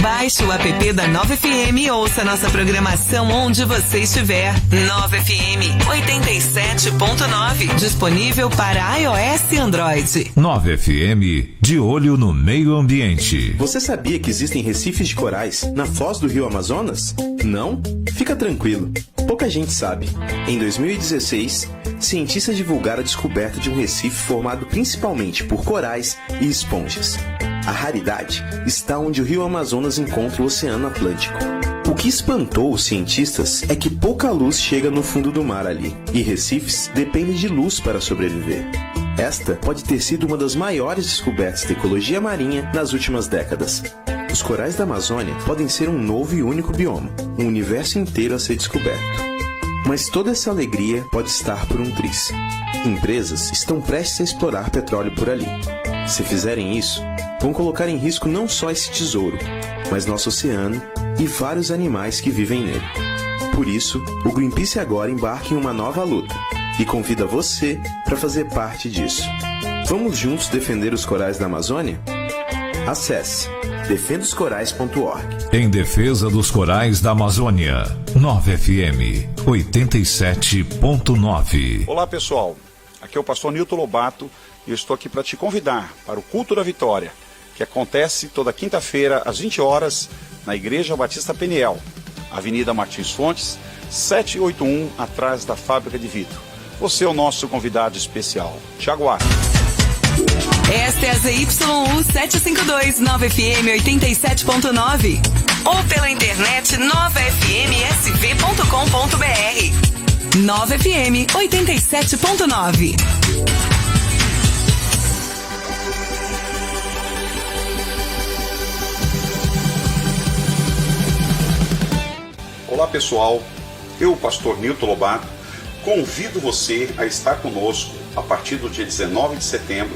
Baixe o app da 9FM e ouça nossa programação onde você estiver. 9FM 87.9, disponível para iOS e Android. 9FM, de olho no meio ambiente. Você sabia que existem recifes de corais na foz do rio Amazonas? Não? Fica tranquilo, pouca gente sabe. Em 2016, cientistas divulgaram a descoberta de um recife formado principalmente por corais e esponjas. A raridade está onde o rio Amazonas encontra o Oceano Atlântico. O que espantou os cientistas é que pouca luz chega no fundo do mar ali, e recifes dependem de luz para sobreviver. Esta pode ter sido uma das maiores descobertas da ecologia marinha nas últimas décadas. Os corais da Amazônia podem ser um novo e único bioma, um universo inteiro a ser descoberto. Mas toda essa alegria pode estar por um triz. Empresas estão prestes a explorar petróleo por ali. Se fizerem isso, vão colocar em risco não só esse tesouro, mas nosso oceano e vários animais que vivem nele. Por isso, o Greenpeace agora embarca em uma nova luta e convida você para fazer parte disso. Vamos juntos defender os corais da Amazônia? Acesse defendaoscorais.org. Em defesa dos corais da Amazônia, 9FM 87.9. Olá pessoal, aqui é o pastor Nilton Lobato e eu estou aqui para te convidar para o Culto da Vitória, que acontece toda quinta-feira às 20 horas na Igreja Batista Peniel, Avenida Martins Fontes, 781, atrás da Fábrica de Vidro. Você é o nosso convidado especial. Te aguardo. Esta é a ZYU 752 9FM 87.9 ou pela internet 9fmsv.com.br. 9FM 87.9. Olá pessoal, eu, o pastor Nilton Lobato, convido você a estar conosco a partir do dia 19 de setembro,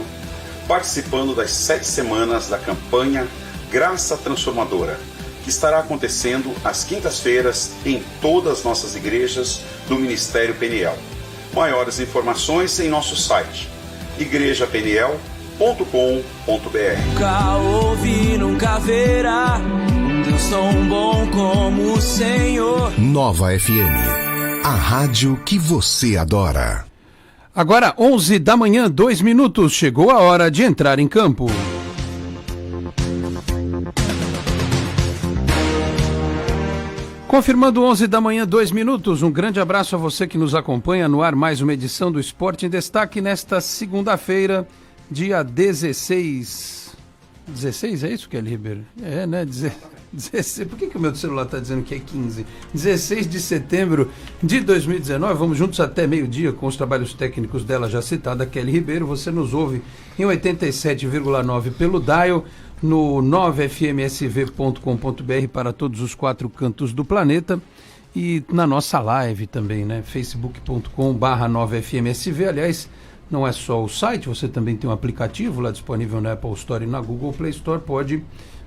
participando das 7 semanas da campanha Graça Transformadora, que estará acontecendo às quintas-feiras em todas as nossas igrejas do Ministério Peniel. Maiores informações em nosso site, igrejapeniel.com.br. Nunca ouvi, nunca verá um Deus tão bom como o Senhor. Nova FM, a rádio que você adora. Agora 11 da manhã, 2 minutos, chegou a hora de entrar em campo. Confirmando 11 da manhã, 2 minutos, um grande abraço a você que nos acompanha no ar, mais uma edição do Esporte em Destaque nesta segunda-feira, dia 16... 16 é isso, Kelly Ribeiro? É, né? 16. Por que o meu celular está dizendo que é 15? 16 de setembro de 2019. Vamos juntos até meio-dia com os trabalhos técnicos dela já citada, Kelly Ribeiro. Você nos ouve em 87,9 pelo dial, no 9fmsv.com.br para todos os 4 cantos do planeta e na nossa live também, né? facebook.com/9fmsv. Aliás, não é só o site, você também tem um aplicativo lá disponível na Apple Store e na Google Play Store. Pode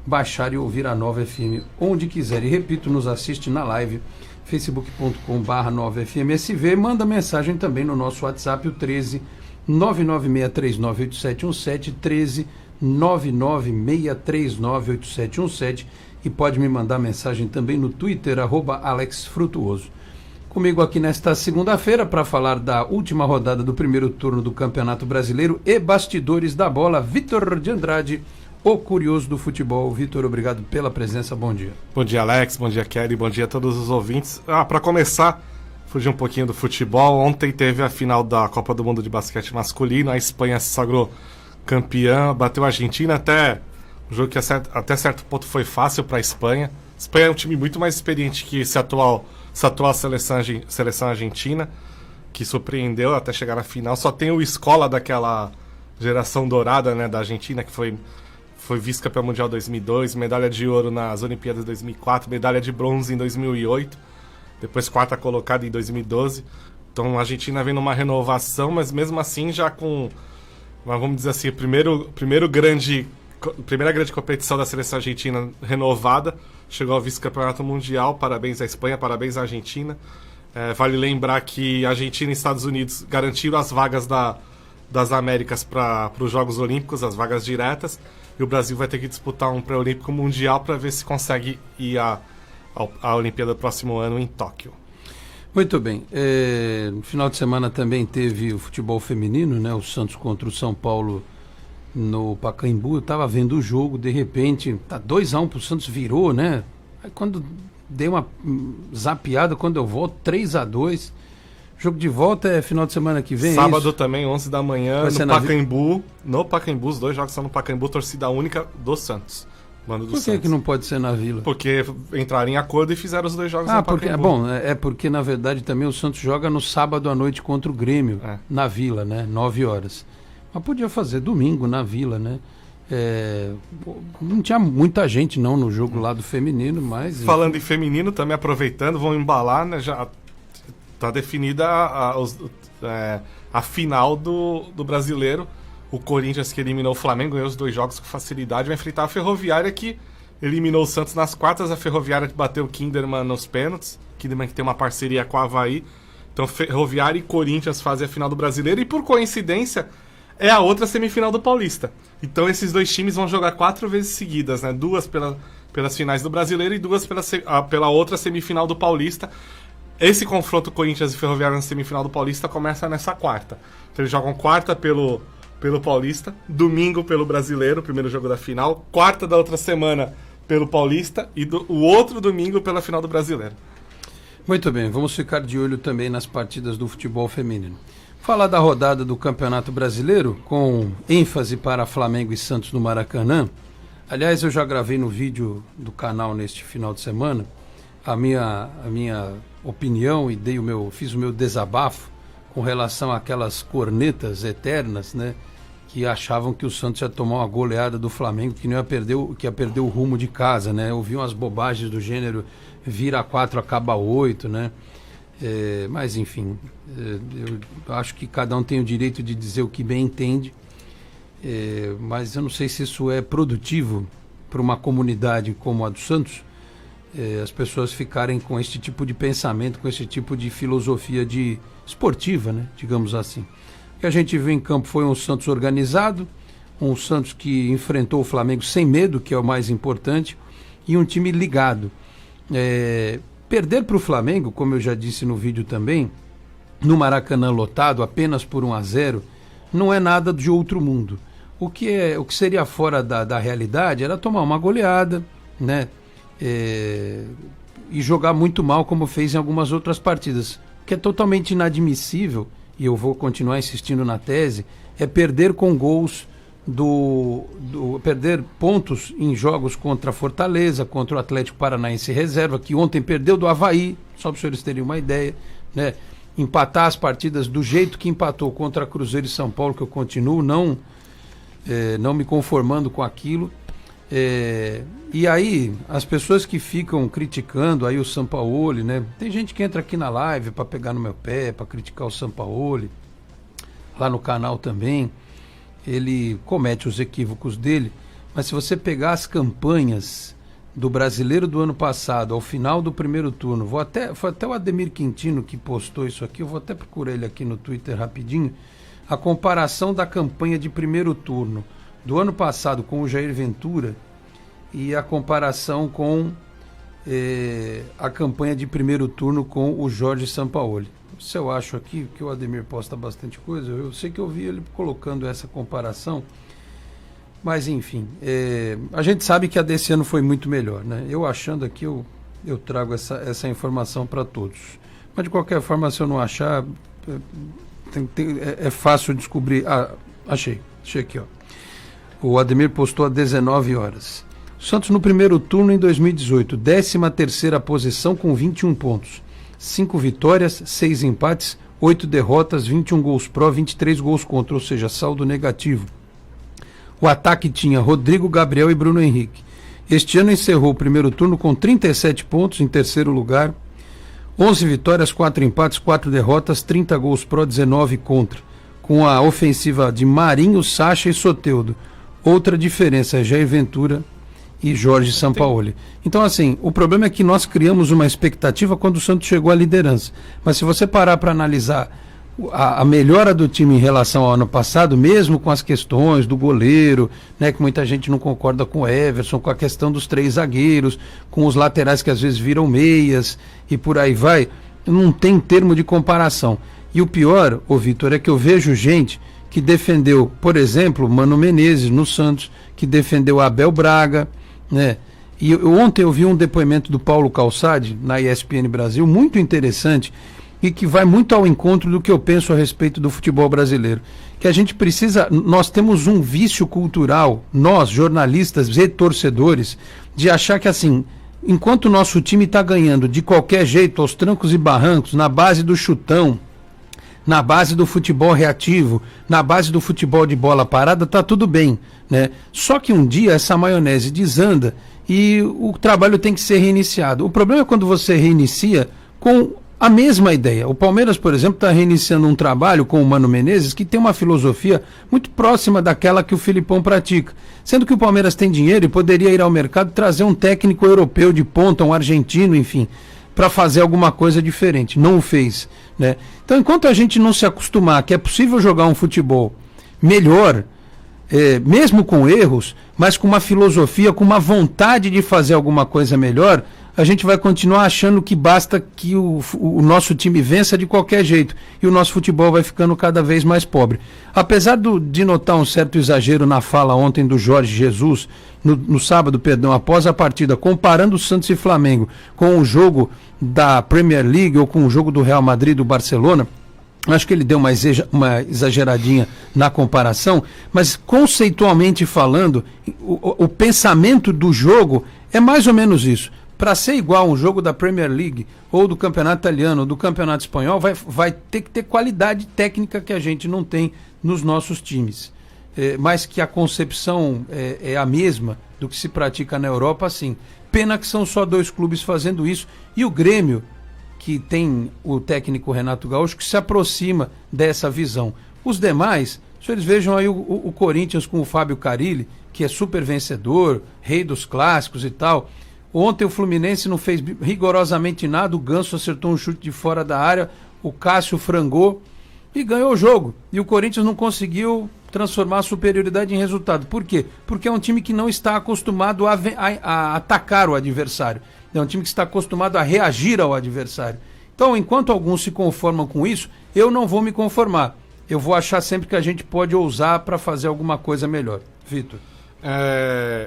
baixar e ouvir a Nova FM onde quiser. E repito, nos assiste na live, facebook.com/9fmsv. Manda mensagem também no nosso WhatsApp, o 13 996398717, 13 996398717, e pode me mandar mensagem também no Twitter, @AlexFrutuoso. Comigo aqui nesta segunda-feira para falar da última rodada do primeiro turno do Campeonato Brasileiro e bastidores da bola, Vitor de Andrade, o curioso do futebol. Vitor, obrigado pela presença, bom dia. Bom dia, Alex, bom dia, Kelly, bom dia a todos os ouvintes. Para começar, fugir um pouquinho do futebol, ontem teve a final da Copa do Mundo de basquete masculino, a Espanha se sagrou campeã, bateu a Argentina, até um jogo que até certo ponto foi fácil para a Espanha. A Espanha é um time muito mais experiente que essa atual seleção argentina, que surpreendeu até chegar na final. Só tem o Escola daquela geração dourada, né, da Argentina, que foi vice-campeão mundial em 2002, medalha de ouro nas Olimpíadas de 2004, medalha de bronze em 2008, depois quarta colocada em 2012. Então a Argentina vem numa renovação, mas mesmo assim já com, vamos dizer assim, primeira grande competição da seleção argentina renovada, chegou ao vice-campeonato mundial. Parabéns à Espanha, parabéns à Argentina. Vale lembrar que a Argentina e Estados Unidos garantiram as vagas das Américas para os Jogos Olímpicos, as vagas diretas. e o Brasil vai ter que disputar um pré-olímpico mundial para ver se consegue ir à Olimpíada do próximo ano em Tóquio. Muito bem. No final de semana também teve o futebol feminino, né? O Santos contra o São Paulo no Pacaembu. Eu estava vendo o jogo, de repente, 2-1 pro Santos, virou, né? Aí quando dei uma zapeada, quando eu volto, 3-2. Jogo de volta é final de semana que vem. Sábado também, 11 da manhã, no Pacaembu. No Pacaembu, os 2 jogos são no Pacaembu, torcida única do Santos. Mando do Por que não pode ser na Vila? Porque entraram em acordo e fizeram os 2 jogos no Pacaembu. Porque na verdade também o Santos joga no sábado à noite contra o Grêmio, na Vila, né? 9 horas. Mas podia fazer domingo na Vila, né? Não tinha muita gente não no jogo lá do feminino, mas... Falando em feminino, também aproveitando, vão embalar, né? Já está definida a final do Brasileiro. O Corinthians, que eliminou o Flamengo, ganhou os 2 jogos com facilidade, vai enfrentar a Ferroviária, que eliminou o Santos nas quartas. A Ferroviária que bateu o Kinderman nos pênaltis. Kinderman que tem uma parceria com a Avaí. Então Ferroviária e Corinthians fazem a final do Brasileiro. E por coincidência, é a outra semifinal do Paulista. Então esses 2 times vão jogar 4 vezes seguidas, né? 2 pelas finais do Brasileiro e 2 pela outra semifinal do Paulista. Esse confronto Corinthians e Ferroviária na semifinal do Paulista começa nessa quarta. Então eles jogam quarta pelo Paulista, domingo pelo Brasileiro, primeiro jogo da final, quarta da outra semana pelo Paulista e o outro domingo pela final do Brasileiro. Muito bem, vamos ficar de olho também nas partidas do futebol feminino. Falar da rodada do Campeonato Brasileiro, com ênfase para Flamengo e Santos no Maracanã. Aliás, eu já gravei no vídeo do canal neste final de semana a minha opinião e fiz o meu desabafo com relação àquelas cornetas eternas, né? Que achavam que o Santos ia tomar uma goleada do Flamengo, que ia perder o rumo de casa, né? Ouviam as bobagens do gênero vira 4, acaba 8, né? Mas enfim, eu acho que cada um tem o direito de dizer o que bem entende, mas eu não sei se isso é produtivo para uma comunidade como a do Santos, as pessoas ficarem com esse tipo de pensamento, com esse tipo de filosofia esportiva, né? Digamos assim. O que a gente viu em campo foi um Santos organizado, um Santos que enfrentou o Flamengo sem medo, que é o mais importante, e um time ligado. Perder para o Flamengo, como eu já disse no vídeo também, no Maracanã lotado, apenas por 1-0, não é nada de outro mundo. O que seria fora da realidade era tomar uma goleada, né? E jogar muito mal, como fez em algumas outras partidas. O que é totalmente inadmissível, e eu vou continuar insistindo na tese, é perder com gols perder pontos em jogos contra a Fortaleza, contra o Atlético Paranaense Reserva, que ontem perdeu do Avaí, só para os senhores terem uma ideia, né? Empatar as partidas do jeito que empatou contra Cruzeiro e São Paulo, que eu continuo não me conformando com aquilo. E aí, as pessoas que ficam criticando aí o Sampaoli, né? Tem gente que entra aqui na live para pegar no meu pé, para criticar o Sampaoli, lá no canal também. Ele comete os equívocos dele, mas se você pegar as campanhas do Brasileiro do ano passado, ao final do primeiro turno, foi até o Ademir Quintino que postou isso aqui, eu vou até procurar ele aqui no Twitter rapidinho, a comparação da campanha de primeiro turno do ano passado com o Jair Ventura e a comparação com a campanha de primeiro turno com o Jorge Sampaoli. Se eu acho aqui que o Ademir posta bastante coisa, eu sei que eu vi ele colocando essa comparação, mas enfim, a gente sabe que a desse ano foi muito melhor, né? Eu achando aqui, eu trago essa informação para todos, mas de qualquer forma, se eu não achar, é fácil descobrir. Achei aqui, ó. O Ademir postou às 19 horas. Santos no primeiro turno em 2018, 13ª posição com 21 pontos. 5 vitórias, 6 empates, 8 derrotas, 21 gols pró, 23 gols contra, ou seja, saldo negativo. O ataque tinha Rodrigo, Gabriel e Bruno Henrique. Este ano encerrou o primeiro turno com 37 pontos, em terceiro lugar, 11 vitórias, 4 empates, 4 derrotas, 30 gols pró, 19 contra, com a ofensiva de Marinho, Sacha e Soteldo. Outra diferença é Jair Ventura e Jorge Sampaoli. Então, assim, o problema é que nós criamos uma expectativa quando o Santos chegou à liderança. Mas se você parar para analisar a melhora do time em relação ao ano passado, mesmo com as questões do goleiro, né, que muita gente não concorda com o Everson, com a questão dos 3 zagueiros, com os laterais que às vezes viram meias e por aí vai, não tem termo de comparação. E o pior, Vitor, é que eu vejo gente que defendeu, por exemplo, Mano Menezes no Santos, que defendeu Abel Braga, né? E ontem eu vi um depoimento do Paulo Calçade na ESPN Brasil, muito interessante, e que vai muito ao encontro do que eu penso a respeito do futebol brasileiro. Que a gente precisa, nós temos um vício cultural, nós, jornalistas e torcedores, de achar que assim, enquanto o nosso time está ganhando de qualquer jeito, aos trancos e barrancos, na base do chutão, na base do futebol reativo, na base do futebol de bola parada, tá tudo bem, né? Só que um dia essa maionese desanda e o trabalho tem que ser reiniciado. O problema é quando você reinicia com a mesma ideia. O Palmeiras, por exemplo, está reiniciando um trabalho com o Mano Menezes que tem uma filosofia muito próxima daquela que o Filipão pratica. Sendo que o Palmeiras tem dinheiro e poderia ir ao mercado e trazer um técnico europeu de ponta, um argentino, enfim, para fazer alguma coisa diferente. Não o fez, né? Então, enquanto a gente não se acostumar que é possível jogar um futebol melhor, mesmo com erros, mas com uma filosofia, com uma vontade de fazer alguma coisa melhor, a gente vai continuar achando que basta que o nosso time vença de qualquer jeito e o nosso futebol vai ficando cada vez mais pobre. Apesar de notar um certo exagero na fala ontem do Jorge Jesus, no sábado, após a partida, comparando o Santos e Flamengo com o jogo da Premier League ou com o jogo do Real Madrid e do Barcelona, acho que ele deu uma exageradinha na comparação, mas conceitualmente falando, o pensamento do jogo é mais ou menos isso. Para ser igual um jogo da Premier League ou do Campeonato Italiano ou do Campeonato Espanhol, vai ter que ter qualidade técnica que a gente não tem nos nossos times. Mas que a concepção é a mesma do que se pratica na Europa, sim. Pena que são só 2 clubes fazendo isso. E o Grêmio, que tem o técnico Renato Gaúcho, que se aproxima dessa visão. Os demais, se vocês vejam aí o Corinthians com o Fábio Carille, que é super vencedor, rei dos clássicos e tal. Ontem o Fluminense não fez rigorosamente nada, o Ganso acertou um chute de fora da área, o Cássio frangou e ganhou o jogo. E o Corinthians não conseguiu transformar a superioridade em resultado. Por quê? Porque é um time que não está acostumado a atacar o adversário. É um time que está acostumado a reagir ao adversário. Então, enquanto alguns se conformam com isso, eu não vou me conformar. Eu vou achar sempre que a gente pode ousar para fazer alguma coisa melhor. Vitor?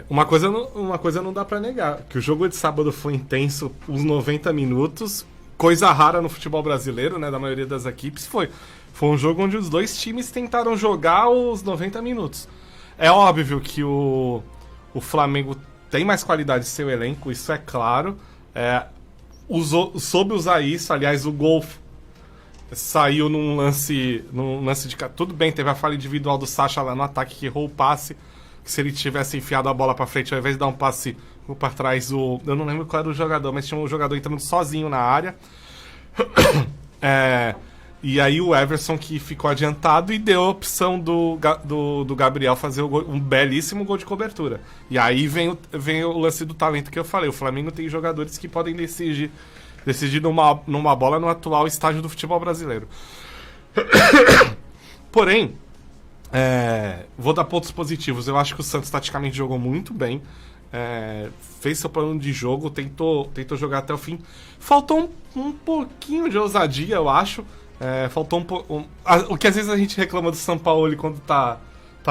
Uma coisa não dá pra negar, que o jogo de sábado foi intenso, uns 90 minutos, coisa rara no futebol brasileiro, né, da maioria das equipes. Foi um jogo onde os 2 times tentaram jogar os 90 minutos. É óbvio que o Flamengo tem mais qualidade em seu elenco, isso é claro, soube usar isso. Aliás, o gol saiu num lance de... Tudo bem, teve a falha individual do Sacha lá no ataque, que errou o passe, que se ele tivesse enfiado a bola pra frente, ao invés de dar um passe pra trás, eu não lembro qual era o jogador, mas tinha um jogador entrando sozinho na área. E aí o Everson, que ficou adiantado, e deu a opção do Gabriel fazer um belíssimo gol de cobertura. E aí vem o lance do talento que eu falei. O Flamengo tem jogadores que podem decidir numa bola no atual estágio do futebol brasileiro. Porém, vou dar pontos positivos. Eu acho que o Santos taticamente jogou muito bem, fez seu plano de jogo, tentou jogar até o fim. Faltou um pouquinho de ousadia, eu acho. Faltou o que às vezes a gente reclama do Sampaoli quando tá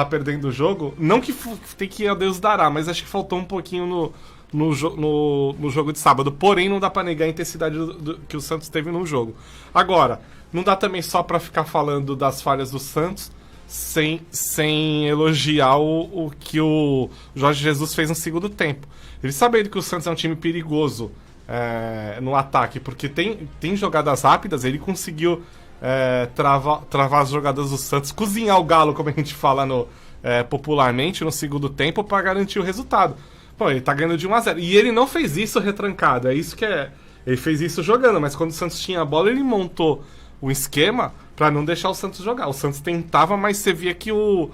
perdendo o jogo. Não que tem que a Deus dará, mas acho que faltou um pouquinho no jogo de sábado. Porém, não dá pra negar a intensidade que o Santos teve no jogo. Agora, não dá também só pra ficar falando das falhas do Santos sem elogiar o que o Jorge Jesus fez no segundo tempo. Ele sabendo que o Santos é um time perigoso no ataque, porque tem jogadas rápidas, ele conseguiu travar as jogadas do Santos, cozinhar o galo, como a gente fala popularmente, no segundo tempo, para garantir o resultado. Pô, ele tá ganhando de 1-0. E ele não fez isso retrancado, isso que ele fez isso jogando, mas quando o Santos tinha a bola, ele montou um esquema para não deixar o Santos jogar. O Santos tentava, mas você via que o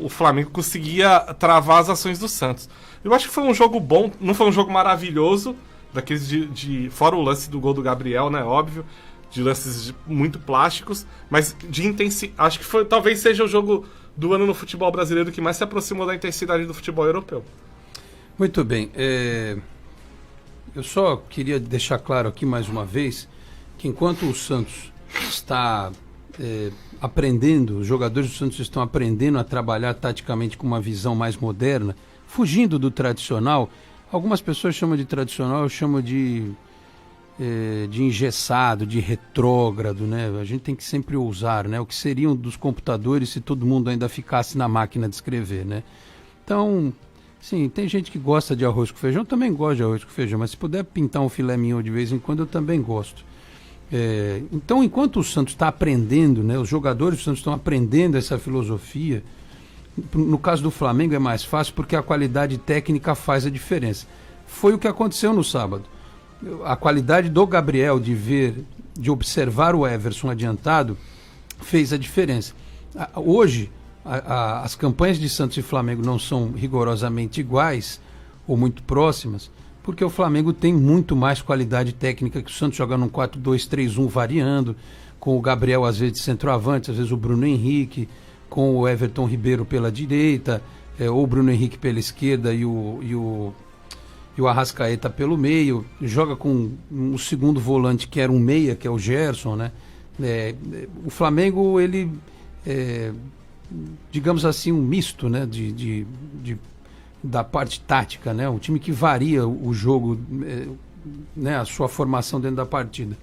Flamengo conseguia travar as ações do Santos. Eu acho que foi um jogo bom, não foi um jogo maravilhoso, daqueles fora o lance do gol do Gabriel, né, óbvio, de lances muito plásticos, mas de intensidade. Acho que talvez seja o jogo do ano no futebol brasileiro que mais se aproximou da intensidade do futebol europeu. Muito bem. Eu só queria deixar claro aqui mais uma vez que enquanto o Santos está aprendendo, os jogadores do Santos estão aprendendo a trabalhar taticamente com uma visão mais moderna, fugindo do tradicional. Algumas pessoas chamam de tradicional, eu chamo de engessado, de retrógrado, né? A gente tem que sempre ousar, né? O que seriam dos computadores se todo mundo ainda ficasse na máquina de escrever, né? Então, sim, tem gente que gosta de arroz com feijão, eu também gosto de arroz com feijão, mas se puder pintar um filé mignon de vez em quando, eu também gosto. Então, enquanto o Santos está aprendendo, né? Os jogadores do Santos estão aprendendo essa filosofia. No caso do Flamengo é mais fácil porque a qualidade técnica faz a diferença. Foi o que aconteceu no sábado. A qualidade do Gabriel de observar o Everson adiantado fez a diferença. Hoje, as campanhas de Santos e Flamengo não são rigorosamente iguais ou muito próximas, porque o Flamengo tem muito mais qualidade técnica que o Santos, joga num 4-2-3-1 variando, com o Gabriel às vezes de centroavante, às vezes o Bruno Henrique, com o Everton Ribeiro pela direita, ou o Bruno Henrique pela esquerda e o Arrascaeta pelo meio, joga com um segundo volante que era um meia, que é o Gerson, né? O Flamengo, ele digamos assim, um misto, né? Da parte tática, né? Um time que varia o jogo, né? A sua formação dentro da partida.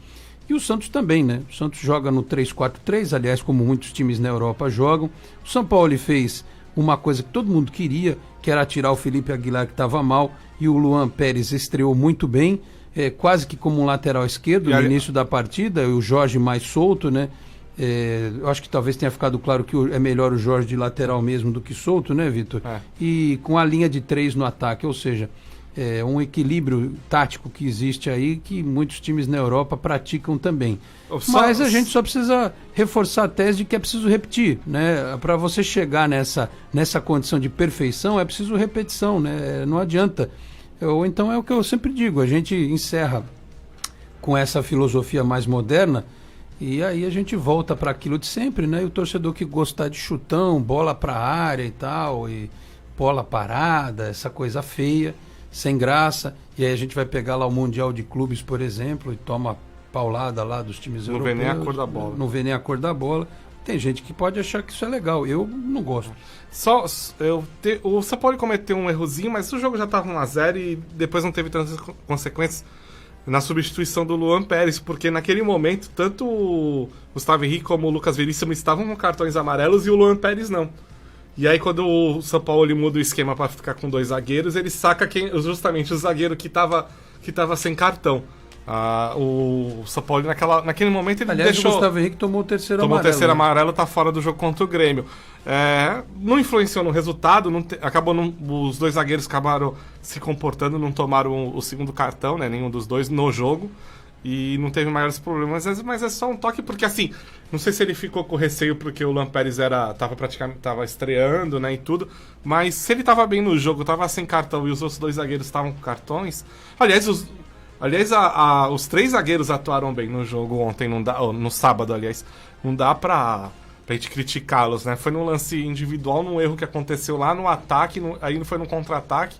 E o Santos também, né? O Santos joga no 3-4-3, aliás, como muitos times na Europa jogam. O São Paulo fez uma coisa que todo mundo queria, que era tirar o Felipe Aguilar, que estava mal, e o Luan Pérez estreou muito bem, quase que como um lateral esquerdo no início da partida, e o Jorge mais solto, né? Eu acho que talvez tenha ficado claro que é melhor o Jorge de lateral mesmo do que solto, né, Vitor? E com a linha de 3 no ataque, ou seja, um equilíbrio tático que existe aí, que muitos times na Europa praticam também. Mas a gente só precisa reforçar a tese de que é preciso repetir, né? Para você chegar nessa condição de perfeição, é preciso repetição, né? Não adianta. Ou então é o que eu sempre digo, a gente encerra com essa filosofia mais moderna e aí a gente volta para aquilo de sempre, né? E o torcedor que gostar de chutão, bola para a área e tal, e bola parada, essa coisa feia, sem graça, e aí a gente vai pegar lá o Mundial de Clubes, por exemplo, e toma paulada lá dos times europeus. Não vê nem a cor da bola. Não vê nem a cor da bola. Tem gente que pode achar que isso é legal, eu não gosto. O São Paulo cometeu um errozinho, mas o jogo já estava 1-0 e depois não teve tantas consequências na substituição do Luan Pérez, porque naquele momento tanto o Gustavo Henrique como o Lucas Veríssimo estavam com cartões amarelos e o Luan Pérez não. E aí quando o São Paulo muda o esquema para ficar com 2 zagueiros, ele saca justamente o zagueiro que tava sem cartão. O São Paulo naquele momento ele deixou... o Gustavo Henrique tomou o terceiro amarelo. Tomou o terceiro amarelo, tá fora do jogo contra o Grêmio. Não influenciou no resultado, os 2 zagueiros acabaram se comportando, não tomaram o segundo cartão, né, nenhum dos dois no jogo. E não teve maiores problemas, mas é só um toque, porque assim, não sei se ele ficou com receio porque o Luan Pérez tava estreando, né, e tudo, mas se ele tava bem no jogo, tava sem cartão e os outros 2 zagueiros estavam com cartões, aliás, os 3 zagueiros atuaram bem no jogo ontem, no sábado, aliás, não dá pra gente criticá-los, né, foi num lance individual, num erro que aconteceu lá no ataque, aí foi no contra-ataque,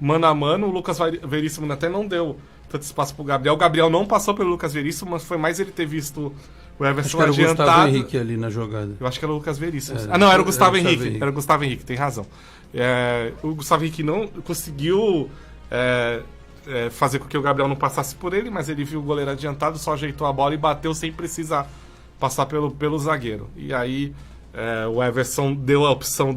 mano a mano, o Lucas Veríssimo até não deu tanto espaço pro Gabriel. O Gabriel não passou pelo Lucas Veríssimo, mas foi mais ele ter visto o Everson adiantado. Era o Gustavo Henrique ali na jogada. Eu acho que era o Lucas Veríssimo. Não, era o Gustavo Henrique. Era o Gustavo Henrique, tem razão. O Gustavo Henrique não conseguiu fazer com que o Gabriel não passasse por ele, mas ele viu o goleiro adiantado, só ajeitou a bola e bateu sem precisar passar pelo zagueiro. E aí o Everson deu a opção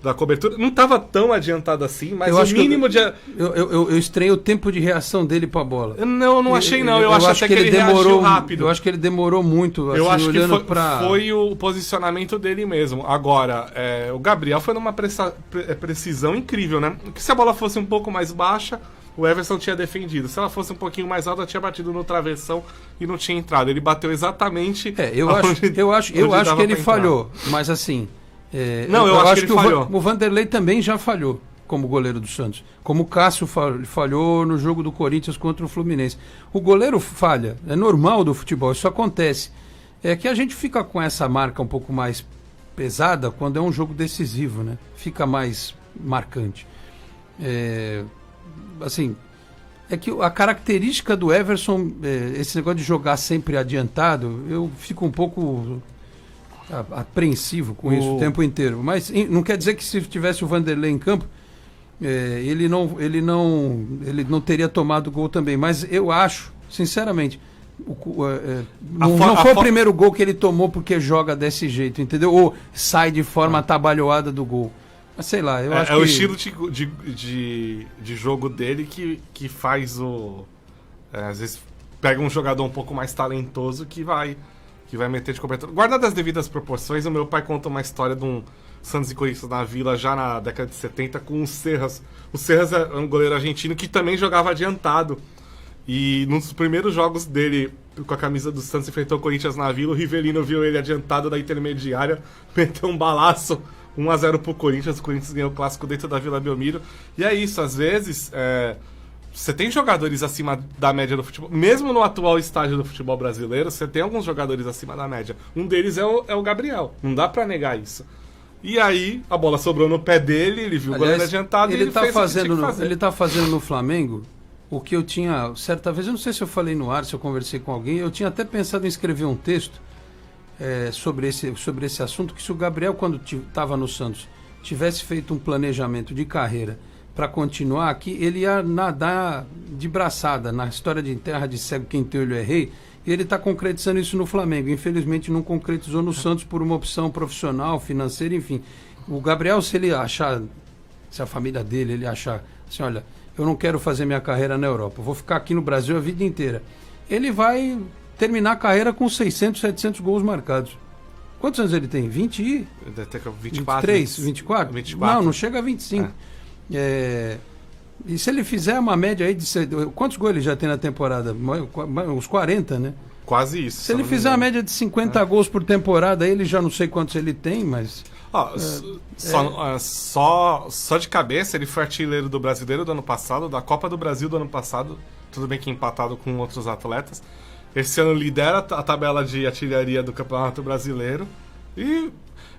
da cobertura. Não estava tão adiantado assim, mas o mínimo de... Eu estranhei o tempo de reação dele para a bola. Não achei não. Eu acho até que ele demorou rápido. Eu acho que ele demorou muito. Eu assim, acho que foi o posicionamento dele mesmo. Agora, o Gabriel foi numa precisão incrível, né? Porque se a bola fosse um pouco mais baixa, o Everson tinha defendido. Se ela fosse um pouquinho mais alta, tinha batido no travessão e não tinha entrado. Ele bateu exatamente... Eu acho que ele falhou, mas assim... eu acho que ele falhou. O Vanderlei também já falhou. como goleiro do Santos. Como o Cássio falhou no jogo do Corinthians contra o Fluminense. O goleiro falha, é normal do futebol, isso acontece. É que a gente fica com essa marca um pouco mais pesada quando é um jogo decisivo, né? Fica mais marcante. Assim, é que a característica do Everson, esse negócio de jogar sempre adiantado, eu fico um pouco apreensivo com isso o tempo inteiro. Mas não quer dizer que se tivesse o Vanderlei em campo, ele não teria tomado gol também. Mas eu acho, sinceramente, não foi o primeiro gol que ele tomou porque joga desse jeito, entendeu? Ou sai de forma atabalhoada do gol. Mas sei lá, eu acho que... É o estilo de jogo dele que faz às vezes pega um jogador um pouco mais talentoso que vai meter de cobertura. Guardado as devidas proporções, o meu pai conta uma história de um Santos e Corinthians na Vila já na década de 70 com o Serras. O Serras é um goleiro argentino que também jogava adiantado. E num dos primeiros jogos dele com a camisa do Santos, enfrentou o Corinthians na Vila, o Rivelino viu ele adiantado da intermediária, meteu um balaço, 1-0 pro Corinthians, o Corinthians ganhou o clássico dentro da Vila Belmiro. E é isso, às vezes você tem jogadores acima da média do futebol. Mesmo no atual estágio do futebol brasileiro, você tem alguns jogadores acima da média. Um deles é o Gabriel, não dá pra negar isso. E aí, a bola sobrou no pé dele, ele viu o goleiro adiantado e ele fez o que tinha que fazer. Ele tá fazendo no Flamengo o que eu tinha, certa vez, eu não sei se eu falei no ar, se eu conversei com alguém, eu tinha até pensado em escrever um texto sobre esse assunto, que se o Gabriel, quando estava no Santos, tivesse feito um planejamento de carreira para continuar aqui, ele ia nadar de braçada na história de terra de cego, quem tem olho é rei, e ele está concretizando isso no Flamengo. Infelizmente não concretizou no Santos por uma opção profissional, financeira, enfim. O Gabriel, se ele achar, se a família dele, ele achar assim, olha, eu não quero fazer minha carreira na Europa, eu vou ficar aqui no Brasil a vida inteira. Ele vai terminar a carreira com 600, 700 gols marcados. Quantos anos ele tem? 20 e... Deve ter 24. 23, 24? 24. Não chega a 25. E se ele fizer uma média aí de... Quantos gols ele já tem na temporada? Uns 40, né? Quase isso. Se ele fizer uma média de 50 gols por temporada, ele já não sei quantos ele tem, mas... Só de cabeça, ele foi artilheiro do Brasileiro do ano passado, da Copa do Brasil do ano passado, tudo bem que empatado com outros atletas. Esse ano lidera a tabela de artilharia do Campeonato Brasileiro.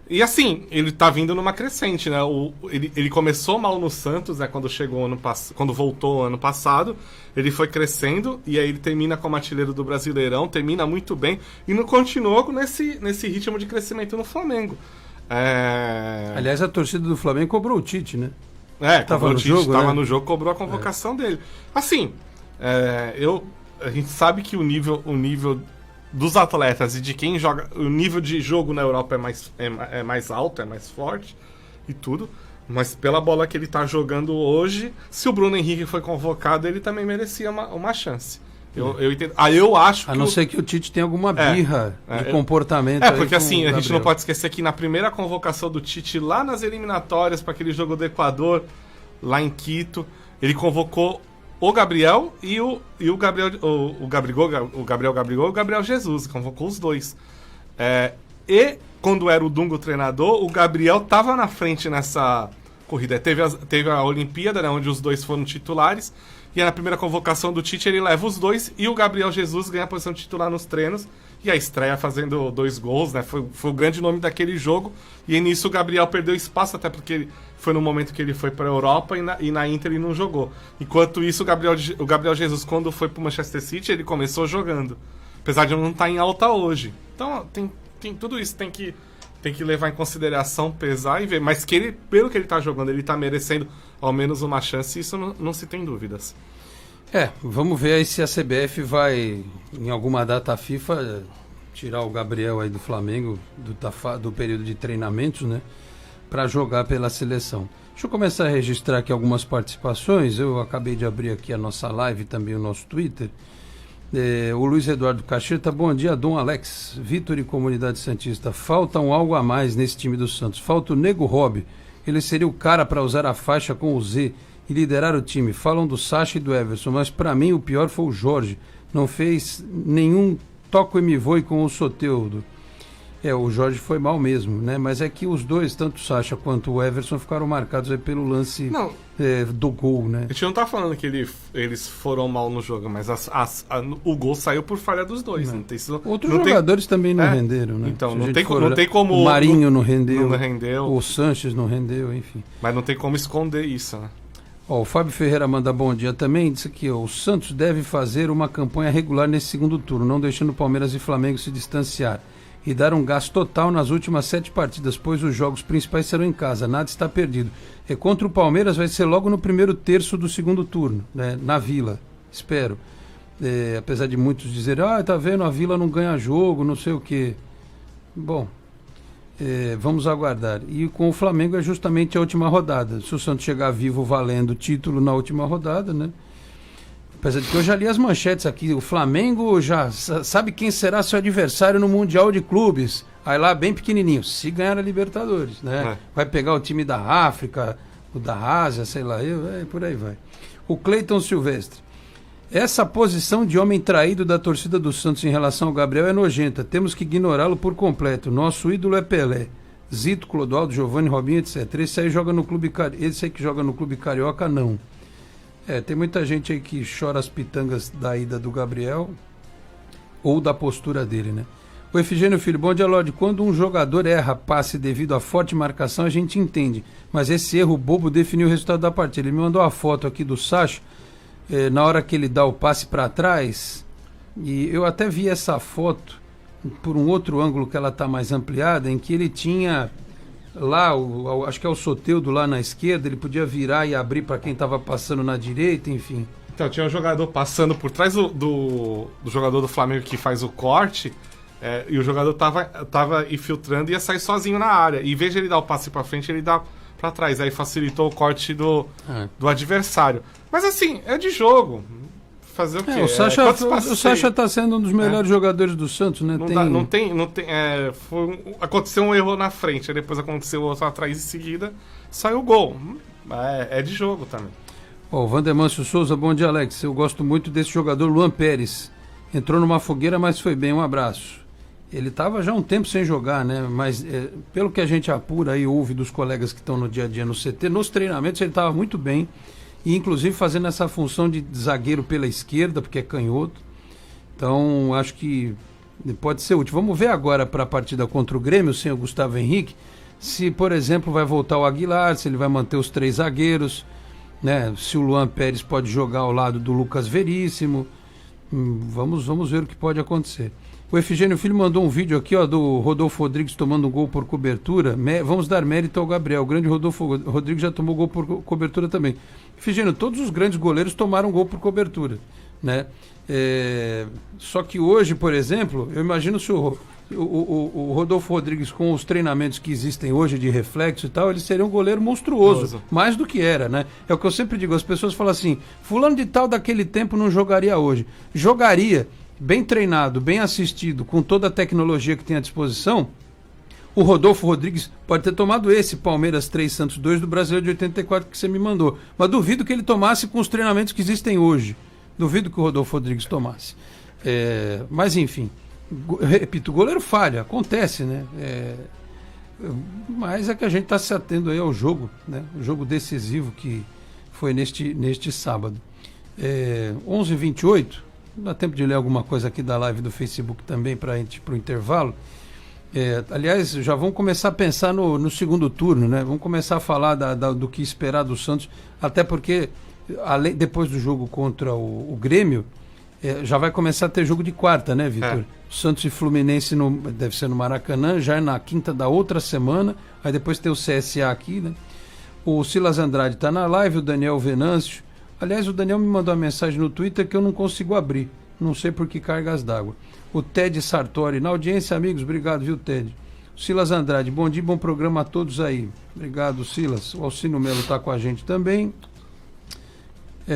E assim, ele tá vindo numa crescente, né? Ele começou mal no Santos, né? Quando voltou ano passado. Ele foi crescendo e aí ele termina como artilheiro do Brasileirão, termina muito bem e não continuou nesse ritmo de crescimento no Flamengo. Aliás, a torcida do Flamengo cobrou o Tite, né? Tava no jogo, cobrou a convocação dele. Assim, a gente sabe que o nível dos atletas e de quem joga, o nível de jogo na Europa é mais alto, é mais forte e tudo, mas pela bola que ele tá jogando hoje, se o Bruno Henrique foi convocado, ele também merecia uma chance. Eu entendo. Eu acho a não ser que o Tite tenha alguma birra de comportamento. Porque assim, a gente não pode esquecer que na primeira convocação do Tite lá nas eliminatórias para aquele jogo do Equador, lá em Quito, ele convocou o Gabriel e o Gabriel, o Gabigol e o Gabriel Jesus, convocou os dois. E quando era o Dunga o treinador, o Gabriel estava na frente nessa corrida. Teve a Olimpíada, né, onde os dois foram titulares, e na primeira convocação do Tite ele leva os dois, e o Gabriel Jesus ganha a posição de titular nos treinos, e a estreia fazendo 2 gols, né, foi o grande nome daquele jogo, e nisso o Gabriel perdeu espaço, até porque foi no momento que ele foi para a Europa e na Inter ele não jogou. Enquanto isso, o Gabriel Jesus, quando foi para o Manchester City, ele começou jogando, apesar de não estar em alta hoje. Então tem tudo isso, tem que levar em consideração, pesar e ver. Mas que ele, pelo que ele está jogando, ele está merecendo ao menos uma chance, isso não se tem dúvidas. Vamos ver aí se a CBF vai, em alguma data FIFA, tirar o Gabriel aí do Flamengo, do período de treinamentos, né? Para jogar pela seleção. Deixa eu começar a registrar aqui algumas participações. Eu acabei de abrir aqui a nossa live e também o nosso Twitter. O Luiz Eduardo Cacheta, bom dia, Dom Alex, Vitor e Comunidade Santista. Falta algo a mais nesse time do Santos. Falta o Nego Rob. Ele seria o cara para usar a faixa com o Z e liderar o time. Falam do Sacha e do Everson, mas para mim o pior foi o Jorge. Não fez nenhum toco e me voe com o Soteldo. O Jorge foi mal mesmo, né? Mas é que os dois, tanto o Sacha quanto o Everson, ficaram marcados aí pelo lance do gol, né? A gente não tá falando que eles foram mal no jogo, mas o gol saiu por falha dos dois. Não tem, outros jogadores também não renderam, né? Então, não tem como... O Marinho não rendeu, o Sanches não rendeu, enfim. Mas não tem como esconder isso, né? O Fábio Ferreira manda bom dia também, disse aqui, o Santos deve fazer uma campanha regular nesse segundo turno, não deixando o Palmeiras e Flamengo se distanciar. E dar um gás total nas últimas 7 partidas, pois os jogos principais serão em casa, nada está perdido. E contra o Palmeiras vai ser logo no primeiro terço do segundo turno, né, na Vila, espero. Apesar de muitos dizerem, tá vendo, a Vila não ganha jogo, não sei o quê. Bom, vamos aguardar. E com o Flamengo é justamente a última rodada. Se o Santos chegar vivo valendo o título na última rodada, né? Apesar de que eu já li as manchetes aqui, o Flamengo já sabe quem será seu adversário no Mundial de Clubes. Aí lá bem pequenininho, se ganhar a Libertadores, né? Vai pegar o time da África, o da Ásia, sei lá, por aí vai. O Cleiton Silvestre. Essa posição de homem traído da torcida do Santos em relação ao Gabriel é nojenta. Temos que ignorá-lo por completo. Nosso ídolo é Pelé. Zito, Clodoaldo, Giovanni, Robinho, etc. Esse aí que joga no Clube Carioca, não. Tem muita gente aí que chora as pitangas da ida do Gabriel ou da postura dele, né? O Efigênio Filho, bom dia, Lorde. Quando um jogador erra passe devido a forte marcação, a gente entende. Mas esse erro bobo definiu o resultado da partida. Ele me mandou a foto aqui do Sacha, na hora que ele dá o passe para trás, e eu até vi essa foto por um outro ângulo que ela está mais ampliada, em que ele tinha... lá, acho que é o Soteldo lá na esquerda, ele podia virar e abrir para quem estava passando na direita, enfim. Então, tinha um jogador passando por trás do jogador do Flamengo que faz o corte, e o jogador tava infiltrando e ia sair sozinho na área. E em vez de ele dar o passe para frente, ele dá para trás. Aí facilitou o corte do adversário. Mas assim, é de jogo. Fazer o quê? O Sacha está sendo um dos melhores jogadores do Santos, né? Aconteceu um erro na frente, aí depois aconteceu outro atrás em seguida, saiu o gol. É de jogo também. O Vandemâncio Souza, bom dia, Alex. Eu gosto muito desse jogador, Luan Pérez. Entrou numa fogueira, mas foi bem. Um abraço. Ele estava já um tempo sem jogar, né? Mas pelo que a gente apura e ouve dos colegas que estão no dia a dia no CT, nos treinamentos ele estava muito bem. E inclusive fazendo essa função de zagueiro pela esquerda, porque é canhoto. Então acho que pode ser útil. Vamos ver agora para a partida contra o Grêmio, sem o Gustavo Henrique, se, por exemplo, vai voltar o Aguilar, se ele vai manter os 3 zagueiros, né? Se o Luan Pérez pode jogar ao lado do Lucas Veríssimo. Vamos ver o que pode acontecer. O Efigênio Filho mandou um vídeo aqui, do Rodolfo Rodrigues tomando um gol por cobertura. Vamos dar mérito ao Gabriel. O grande Rodolfo Rodrigues já tomou gol por cobertura também. Efigênio, todos os grandes goleiros tomaram gol por cobertura, né? Só que hoje, por exemplo, eu imagino se o Rodolfo Rodrigues, com os treinamentos que existem hoje de reflexo e tal, ele seria um goleiro monstruoso, mais do que era, né? É o que eu sempre digo, as pessoas falam assim, fulano de tal daquele tempo não jogaria hoje. Jogaria, bem treinado, bem assistido, com toda a tecnologia que tem à disposição. O Rodolfo Rodrigues pode ter tomado esse Palmeiras 3, Santos 2 do Brasileiro de 84 que você me mandou, mas duvido que ele tomasse com os treinamentos que existem hoje. Duvido que o Rodolfo Rodrigues tomasse. Mas enfim, repito, o goleiro falha, acontece, né? Mas é que a gente está se atendo aí ao jogo, né? O jogo decisivo que foi neste sábado. 11h28, dá tempo de ler alguma coisa aqui da live do Facebook também para o intervalo. Aliás, já vamos começar a pensar no segundo turno, né? Vamos começar a falar do que esperar do Santos, até porque depois do jogo contra o Grêmio, já vai começar a ter jogo de quarta, né, Vitor? Santos e Fluminense deve ser no Maracanã, já é na quinta da outra semana, aí depois tem o CSA aqui, né? O Silas Andrade está na live, o Daniel Venâncio. Aliás, o Daniel me mandou uma mensagem no Twitter que eu não consigo abrir, não sei por que cargas d'água. O Ted Sartori, na audiência, amigos, obrigado, viu, Ted? O Silas Andrade, bom dia, bom programa a todos aí. Obrigado, Silas. O Alcino Melo está com a gente também.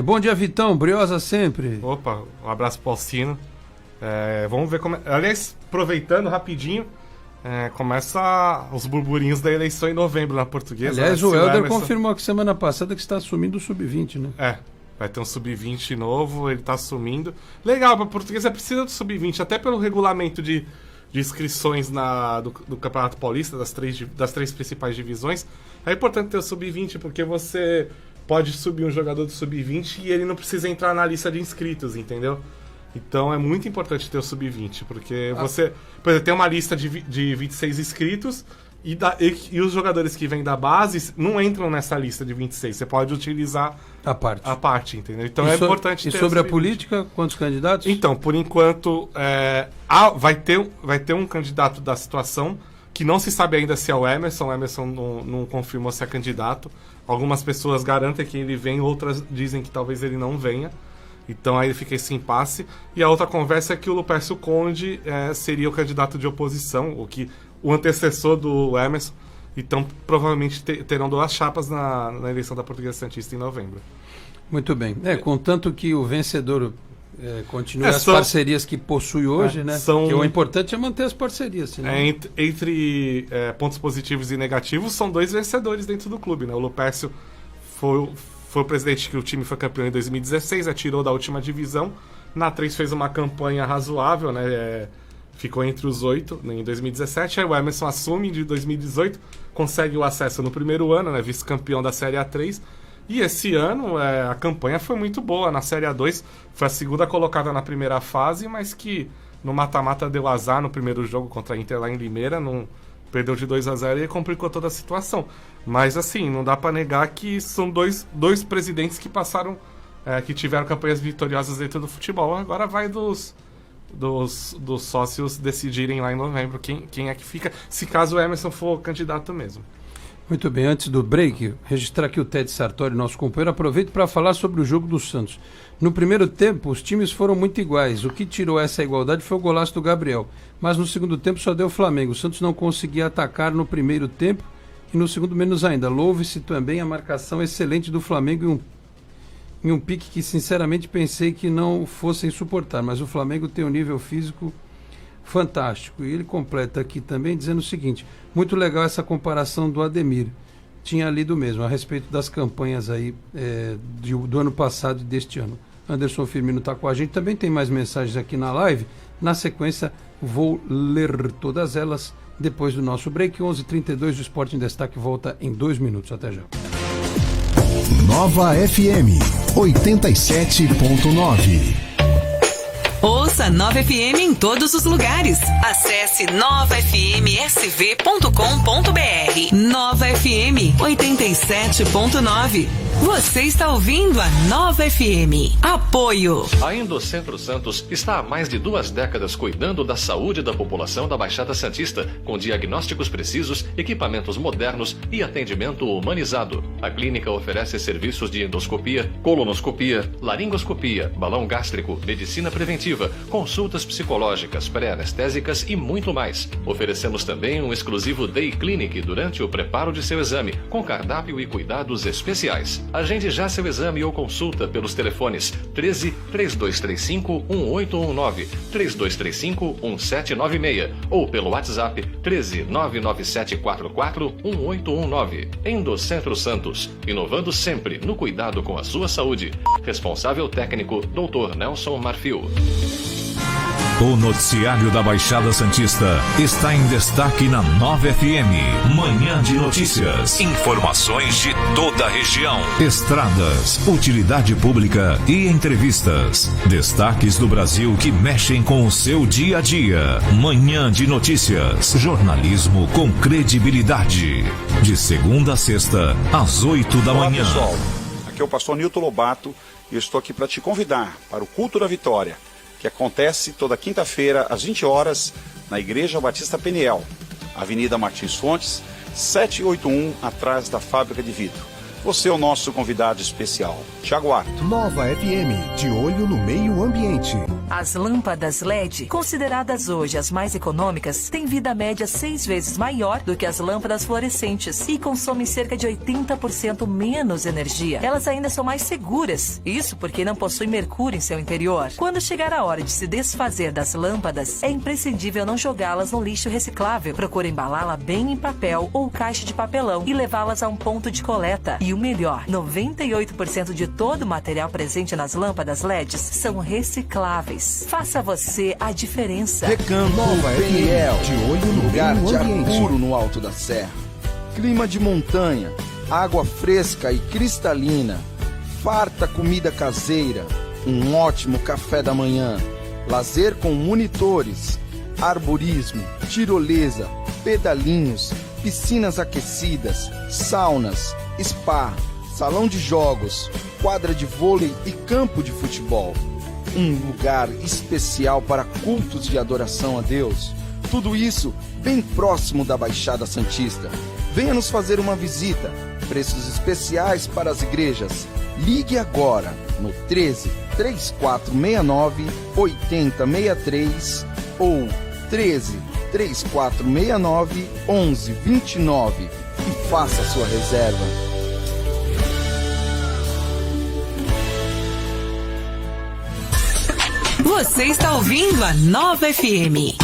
Bom dia, Vitão, briosa sempre. Opa, um abraço pro Alcino. Vamos ver como... Aliás, aproveitando rapidinho, começa os burburinhos da eleição em novembro na Portuguesa. Aliás, o Helder confirmou que semana passada que está assumindo o Sub-20, né? Vai ter um Sub-20 novo, ele está assumindo. Legal, para a Portuguesa precisa do Sub-20, até pelo regulamento de de inscrições do Campeonato Paulista, das três principais divisões, é importante ter o Sub-20, porque você pode subir um jogador do Sub-20 e ele não precisa entrar na lista de inscritos, entendeu? Então é muito importante ter o Sub-20, porque você, por exemplo, tem uma lista de 26 inscritos e os jogadores que vêm da base não entram nessa lista de 26. Você pode utilizar a parte, entendeu? Então é importante ter. E sobre a política, quantos candidatos? Então, por enquanto, vai ter um candidato da situação que não se sabe ainda se é o Emerson. O Emerson não confirmou se é candidato. Algumas pessoas garantem que ele vem, outras dizem que talvez ele não venha. Então aí fica esse impasse. E a outra conversa é que o Lupércio Conde seria o candidato de oposição, o antecessor do Emerson. Então provavelmente terão 2 chapas na eleição da Portuguesa Santista em novembro. Muito bem. Contanto que o vencedor continue as parcerias que possui hoje, né? Que o importante é manter as parcerias. Senão... Entre pontos positivos e negativos, são 2 vencedores dentro do clube, né? O Lupércio foi o presidente que o time foi campeão em 2016, tirou da última divisão. Na 3 fez uma campanha razoável, né? Ficou entre os 8 em 2017. Aí o Emerson assume de 2018, consegue o acesso no primeiro ano, né? Vice-campeão da Série A3. E esse ano a campanha foi muito boa. Na Série A2 foi a segunda colocada na primeira fase, mas que no mata-mata deu azar no primeiro jogo contra a Inter lá em Limeira, perdeu de 2-0 e complicou toda a situação. Mas assim, não dá para negar que são dois presidentes que passaram, que tiveram campanhas vitoriosas dentro do futebol. Agora vai dos sócios decidirem lá em novembro quem é que fica, se caso o Emerson for candidato mesmo. Muito bem, antes do break, registrar aqui o Ted Sartori, nosso companheiro. Aproveito para falar sobre o jogo do Santos. No primeiro tempo, os times foram muito iguais. O que tirou essa igualdade foi o golaço do Gabriel. Mas no segundo tempo só deu o Flamengo. O Santos não conseguia atacar no primeiro tempo e no segundo menos ainda. Louve-se também a marcação excelente do Flamengo em um pique que sinceramente pensei que não fossem suportar. Mas o Flamengo tem um nível físico fantástico. E ele completa aqui também dizendo o seguinte: muito legal essa comparação do Ademir. Tinha lido mesmo a respeito das campanhas aí do ano passado e deste ano. Anderson Firmino está com a gente. Também tem mais mensagens aqui na live. Na sequência, vou ler todas elas depois do nosso break. 11h32, o Esporte em Destaque volta em 2 minutos. Até já. Nova FM 87.9. Ouça Nova FM em todos os lugares. Acesse novafmsv.com.br. Nova FM 87.9. Você está ouvindo a Nova FM. Apoio. A Endocentro Santos está há mais de 2 décadas cuidando da saúde da população da Baixada Santista, com diagnósticos precisos, equipamentos modernos e atendimento humanizado. A clínica oferece serviços de endoscopia, colonoscopia, laringoscopia, balão gástrico, medicina preventiva, consultas psicológicas, pré-anestésicas e muito mais. Oferecemos também um exclusivo Day Clinic durante o preparo de seu exame, com cardápio e cuidados especiais. Agende já seu exame ou consulta pelos telefones 13 3235 1819, 3235 1796 ou pelo WhatsApp 13 99744 1819. Endocentro Santos, inovando sempre no cuidado com a sua saúde. Responsável técnico Dr. Nelson Marfil. O noticiário da Baixada Santista está em destaque na Nova FM. Manhã de notícias. Informações de toda a região. Estradas, utilidade pública e entrevistas. Destaques do Brasil que mexem com o seu dia a dia. Manhã de notícias. Jornalismo com credibilidade. De segunda a sexta, às 8 da manhã. Olá, pessoal. Aqui é o pastor Nilton Lobato e eu estou aqui para te convidar para o Culto da Vitória, que acontece toda quinta-feira às 20 horas na Igreja Batista Peniel, Avenida Martins Fontes, 781, atrás da Fábrica de Vidro. Você é o nosso convidado especial. Te aguardo. Nova FM, de olho no meio ambiente. As lâmpadas LED, consideradas hoje as mais econômicas, têm vida média 6 vezes maior do que as lâmpadas fluorescentes e consomem cerca de 80% menos energia. Elas ainda são mais seguras, isso porque não possuem mercúrio em seu interior. Quando chegar a hora de se desfazer das lâmpadas, é imprescindível não jogá-las no lixo reciclável. Procure embalá-la bem em papel ou caixa de papelão e levá-las a um ponto de coleta. E o melhor, 98% de todo o material presente nas lâmpadas LEDs são recicláveis. 2. Faça você a diferença. Recanto Peniel, de olho no lugar de ar puro no alto da serra. Clima de montanha, água fresca e cristalina, farta comida caseira, um ótimo café da manhã, lazer com monitores, arborismo, tirolesa, pedalinhos, piscinas aquecidas, saunas, spa, salão de jogos, quadra de vôlei e campo de futebol. Um lugar especial para cultos de adoração a Deus. Tudo isso bem próximo da Baixada Santista. Venha nos fazer uma visita. Preços especiais para as igrejas. Ligue agora no 13 3469 8063 ou 13 3469 1129 e faça sua reserva. Você está ouvindo a Nova FM.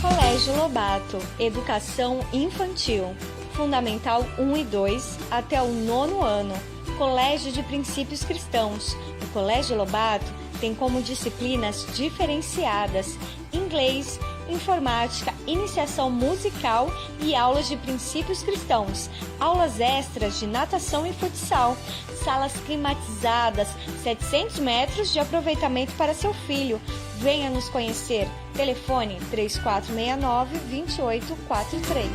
Colégio Lobato, Educação Infantil, Fundamental 1 e 2 até o 9º ano. Colégio de Princípios Cristãos. O Colégio Lobato tem como disciplinas diferenciadas: inglês, informática, iniciação musical e aulas de princípios cristãos, aulas extras de natação e futsal, salas climatizadas, 700 metros de aproveitamento para seu filho. Venha nos conhecer. Telefone 3469-2843.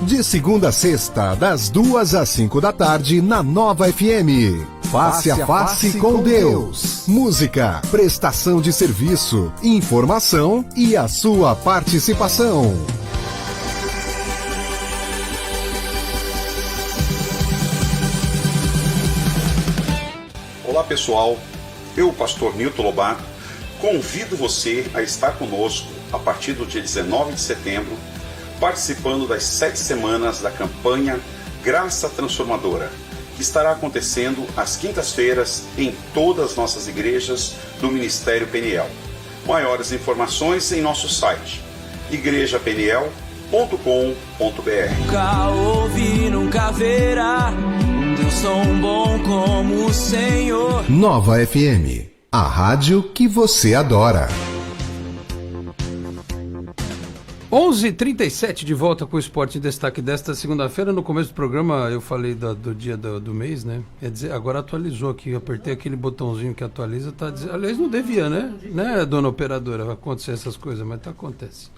De segunda a sexta, das 2 às 5 da tarde, na Nova FM. Face a face com Deus. Música, prestação de serviço, informação e a sua participação. Olá pessoal, eu, pastor Nilton Lobato, convido você a estar conosco a partir do dia 19 de setembro, participando das 7 semanas da campanha Graça Transformadora, que estará acontecendo às quintas-feiras em todas as nossas igrejas do Ministério Peniel. Maiores informações em nosso site igrejapeniel.com.br. Nunca ouvi, nunca verá um Deus tão bom como o Senhor. Nova FM, a rádio que você adora. 11h37 de volta com o Esporte em Destaque desta segunda-feira. No começo do programa eu falei do dia do mês, né? Quer dizer, agora atualizou aqui, eu apertei aquele botãozinho que atualiza, tá dizendo, aliás, não devia, né, dona operadora, vai acontecer essas coisas, mas acontece.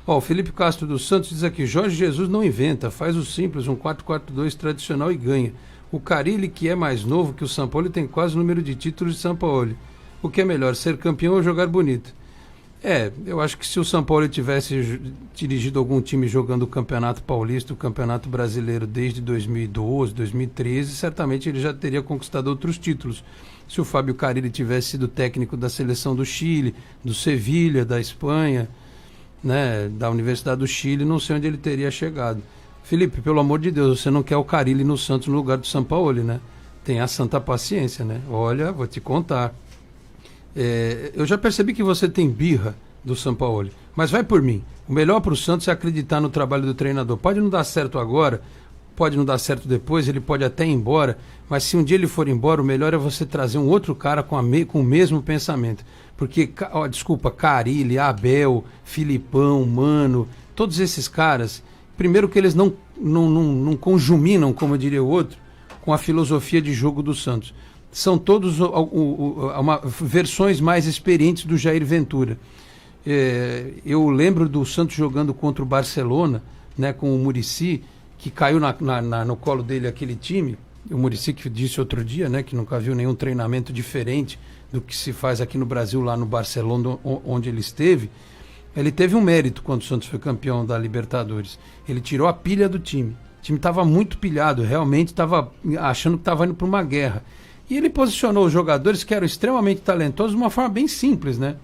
Ó, o Felipe Castro dos Santos diz aqui: Jorge Jesus não inventa, faz o simples, um 4-4-2 tradicional e ganha. O Carille, que é mais novo que o Sampaoli, tem quase o número de títulos de Sampaoli. O que é melhor, ser campeão ou jogar bonito? Eu acho que se o São Paulo tivesse dirigido algum time jogando o Campeonato Paulista, o Campeonato Brasileiro desde 2012, 2013, certamente ele já teria conquistado outros títulos. Se o Fábio Carille tivesse sido técnico da seleção do Chile, do Sevilha, da Espanha, né, da Universidade do Chile, não sei onde ele teria chegado. Felipe, pelo amor de Deus, você não quer o Carille no Santos no lugar do Sampaoli, né? Tenha santa paciência, né? Olha, vou te contar. Eu já percebi que você tem birra do Sampaoli, mas vai por mim. O melhor para o Santos é acreditar no trabalho do treinador. Pode não dar certo agora, pode não dar certo depois, ele pode até ir embora, mas se um dia ele for embora, o melhor é você trazer um outro cara com o mesmo pensamento. Porque, Carille, Abel, Filipão, Mano, todos esses caras, primeiro que eles não conjuminam, como diria o outro, com a filosofia de jogo do Santos. São todos versões mais experientes do Jair Ventura. Eu lembro do Santos jogando contra o Barcelona, né, com o Muricy, que caiu no colo dele aquele time. O Muricy que disse outro dia, né, que nunca viu nenhum treinamento diferente do que se faz aqui no Brasil, lá no Barcelona, onde ele esteve. Ele teve um mérito quando o Santos foi campeão da Libertadores. Ele tirou a pilha do time. O time estava muito pilhado, realmente estava achando que estava indo para uma guerra. E ele posicionou os jogadores que eram extremamente talentosos de uma forma bem simples, né?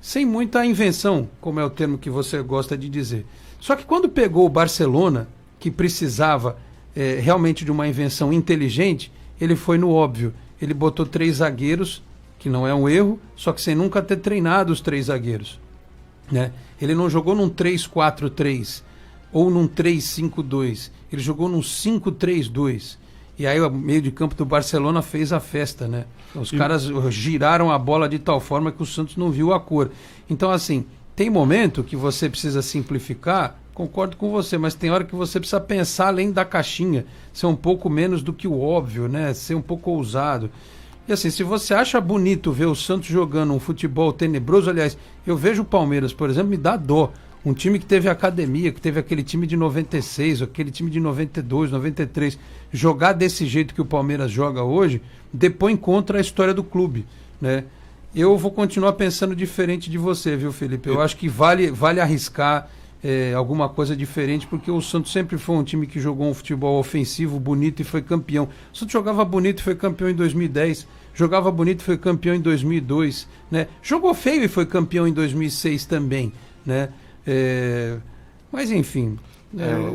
Sem muita invenção, como é o termo que você gosta de dizer. Só que quando pegou o Barcelona, que precisava realmente de uma invenção inteligente, ele foi no óbvio. Ele botou 3 zagueiros, que não é um erro, só que sem nunca ter treinado os 3 zagueiros, né? Ele não jogou num 3-4-3 ou num 3-5-2. Ele jogou num 5-3-2. E aí o meio de campo do Barcelona fez a festa, né? Os caras giraram a bola de tal forma que o Santos não viu a cor. Então, assim, tem momento que você precisa simplificar, concordo com você, mas tem hora que você precisa pensar além da caixinha, ser um pouco menos do que o óbvio, né? Ser um pouco ousado. E assim, se você acha bonito ver o Santos jogando um futebol tenebroso, aliás, eu vejo o Palmeiras, por exemplo, me dá dó. Um time que teve academia, que teve aquele time de 96, aquele time de 92, 93, jogar desse jeito que o Palmeiras joga hoje, depõe contra a história do clube, né? Eu vou continuar pensando diferente de você, viu, Felipe? Eu acho que vale arriscar alguma coisa diferente, porque o Santos sempre foi um time que jogou um futebol ofensivo, bonito e foi campeão. O Santos jogava bonito e foi campeão em 2010, jogava bonito e foi campeão em 2002, né? Jogou feio e foi campeão em 2006 também, né? Mas enfim,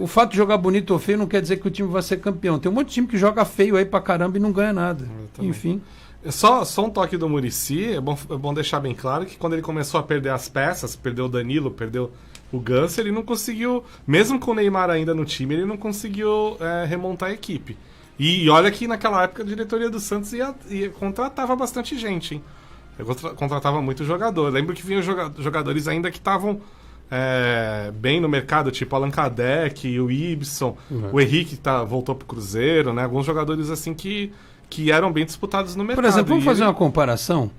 o fato de jogar bonito ou feio não quer dizer que o time vai ser campeão. Tem um monte de time que joga feio aí pra caramba e não ganha nada. Enfim. Só um toque do Muricy, é bom deixar bem claro que quando ele começou a perder as peças, perdeu o Danilo, perdeu o Ganso, ele não conseguiu, mesmo com o Neymar ainda no time, ele não conseguiu remontar a equipe. E olha que naquela época a diretoria do Santos contratava bastante gente, hein? Contratava muito jogador. Eu lembro que vinham jogadores ainda que estavam bem no mercado, tipo Allan Kardec, o Ibson, o Henrique voltou pro Cruzeiro, né? Alguns jogadores assim que eram bem disputados no mercado. Por exemplo, vamos fazer uma comparação.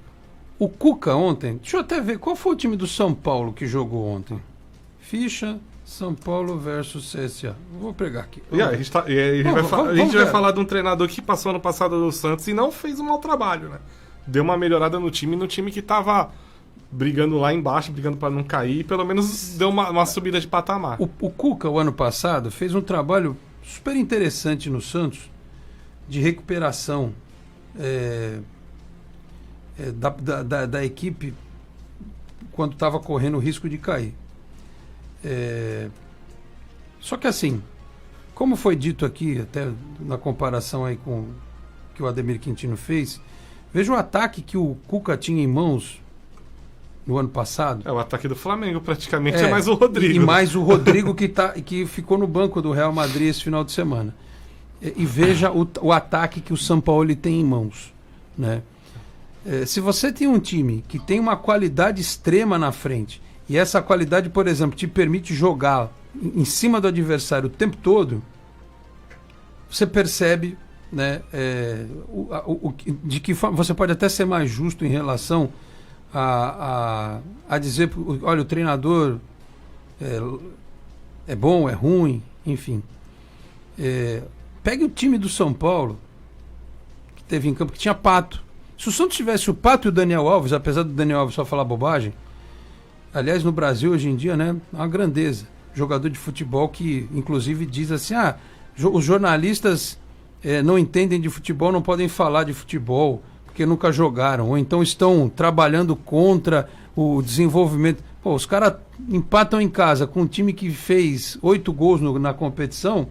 O Cuca ontem, deixa eu até ver, qual foi o time do São Paulo que jogou ontem? Ficha, São Paulo versus CSA. Vou pegar aqui. A gente vai falar de um treinador que passou ano passado no Santos e não fez um mau trabalho, né? Deu uma melhorada no time que tava brigando lá embaixo, brigando para não cair, pelo menos deu uma subida de patamar. O Cuca, o ano passado, fez um trabalho super interessante no Santos, de recuperação da equipe quando estava correndo o risco de cair. Só que assim, como foi dito aqui, até na comparação aí com o que o Ademir Quintino fez, veja o ataque que o Cuca tinha em mãos no ano passado. O ataque do Flamengo praticamente é mais o Rodrigo. E mais o Rodrigo que ficou no banco do Real Madrid esse final de semana. E veja o ataque que o São Paulo tem em mãos, né? Se você tem um time que tem uma qualidade extrema na frente, e essa qualidade, por exemplo, te permite jogar em cima do adversário o tempo todo, você percebe, né, de que forma você pode até ser mais justo em relação a dizer, olha, o treinador é bom, é ruim, enfim. Pegue o time do São Paulo, que teve em campo, que tinha Pato. Se o Santos tivesse o Pato e o Daniel Alves, apesar do Daniel Alves só falar bobagem, aliás, no Brasil hoje em dia, né, é uma grandeza. Jogador de futebol que, inclusive, diz assim, os jornalistas não entendem de futebol, não podem falar de futebol, porque nunca jogaram, ou então estão trabalhando contra o desenvolvimento. Pô, os caras empatam em casa com um time que fez 8 gols na competição.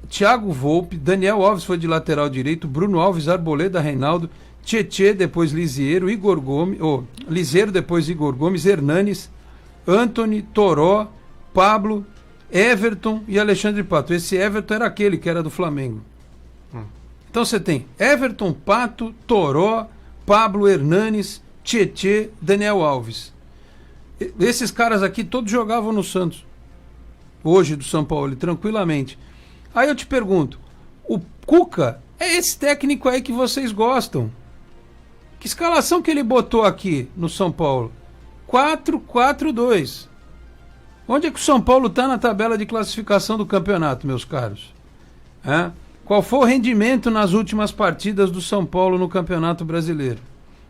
Thiago Volpe, Daniel Alves foi de lateral direito, Bruno Alves, Arboleda, Reinaldo, Tietê, depois Lisieiro, Igor Gomes, Lisieiro, depois Igor Gomes, Hernanes, Antony, Toró, Pablo, Everton e Alexandre Pato. Esse Everton era aquele que era do Flamengo. Então você tem Everton, Pato, Toró, Pablo, Hernanes, Tietê, Daniel Alves. Esses caras aqui todos jogavam no Santos. Hoje, do São Paulo, tranquilamente. Aí eu te pergunto, o Cuca é esse técnico aí que vocês gostam. Que escalação que ele botou aqui no São Paulo? 4-4-2. Onde é que o São Paulo está na tabela de classificação do campeonato, meus caros? Qual foi o rendimento nas últimas partidas do São Paulo no Campeonato Brasileiro?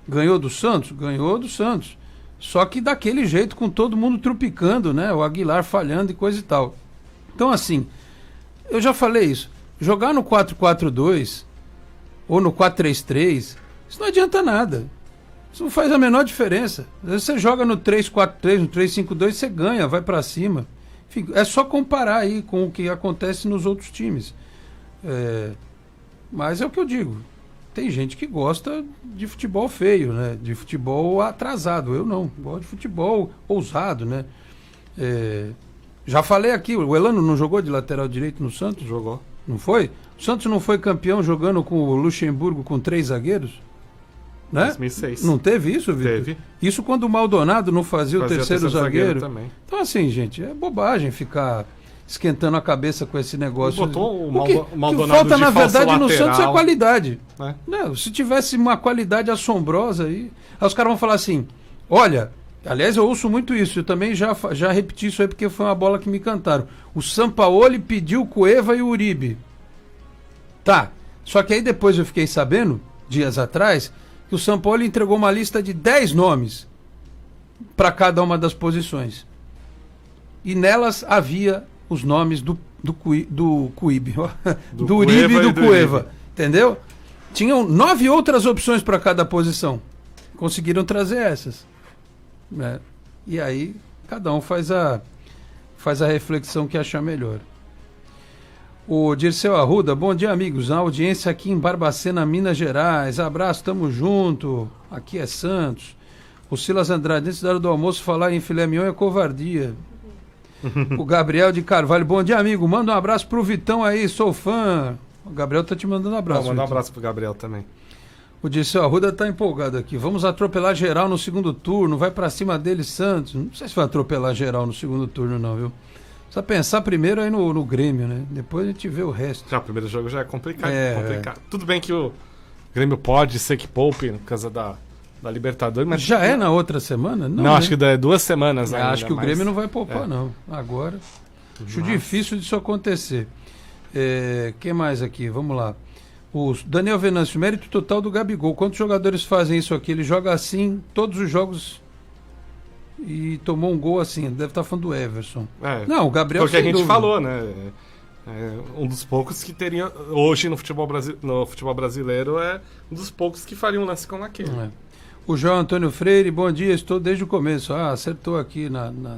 Ganhou do Santos? Ganhou do Santos. Só que daquele jeito, com todo mundo trupicando, né? O Aguilar falhando e coisa e tal. Então, assim, eu já falei isso. Jogar no 4-4-2 ou no 4-3-3, isso não adianta nada. Isso não faz a menor diferença. Às vezes você joga no 3-4-3, no 3-5-2, você ganha, vai pra cima. Enfim, é só comparar aí com o que acontece nos outros times. Mas é o que eu digo. Tem gente que gosta de futebol feio, né? De futebol atrasado. Eu não. Gosto de futebol ousado, né? Já falei aqui, o Elano não jogou de lateral direito no Santos? Jogou. Não foi? O Santos não foi campeão jogando com o Luxemburgo com 3 zagueiros? Né? 2006. Não teve isso, Vitor? Teve. Isso quando o Maldonado não fazia o terceiro zagueiro também. Então, assim, gente, é bobagem ficar esquentando a cabeça com esse negócio. Botou o que Maldonado falta, de na verdade, lateral. no Santos é qualidade. É. Não, se tivesse uma qualidade assombrosa aí os caras vão falar assim, olha, aliás, eu ouço muito isso, eu também já repeti isso aí porque foi uma bola que me cantaram. O Sampaoli pediu o Cueva e o Uribe. Tá, só que aí depois eu fiquei sabendo, dias atrás, que o Sampaoli entregou uma lista de 10 nomes para cada uma das posições. E nelas havia os nomes do Uribe e do Cueva. Entendeu? Tinham 9 outras opções para cada posição. Conseguiram trazer essas. Né? E aí, cada um faz a reflexão que achar melhor. O Dirceu Arruda, bom dia, amigos. A audiência aqui em Barbacena, Minas Gerais. Abraço, tamo junto. Aqui é Santos. O Silas Andrade, antes da hora do almoço, falar em filé mignon é covardia. O Gabriel de Carvalho, bom dia, amigo. Manda um abraço pro Vitão aí, sou fã. O Gabriel tá te mandando um abraço. Manda um abraço pro Gabriel também. O Dirceu Arruda tá empolgado aqui. Vamos atropelar geral no segundo turno. Vai pra cima dele, Santos. Não sei se vai atropelar geral no segundo turno, não, viu? Precisa pensar primeiro aí no Grêmio, né? Depois a gente vê o resto. Já, o primeiro jogo já é complicado. Tudo bem que o Grêmio pode ser que poupe por causa da Libertadores, mas... Já é na outra semana? Não, né? Acho que é 2 semanas ainda. Acho que o Grêmio não vai poupar, não. Agora, acho difícil disso acontecer. Quem mais aqui? Vamos lá. O Daniel Venâncio, mérito total do Gabigol. Quantos jogadores fazem isso aqui? Ele joga assim todos os jogos... E tomou um gol assim, deve estar falando do Everson. Não, o Gabriel. Porque a gente falou, né? Um dos poucos que teria. Hoje no futebol brasileiro é um dos poucos que faria um lance como aquele. O João Antônio Freire, bom dia, estou desde o começo. Acertou aqui,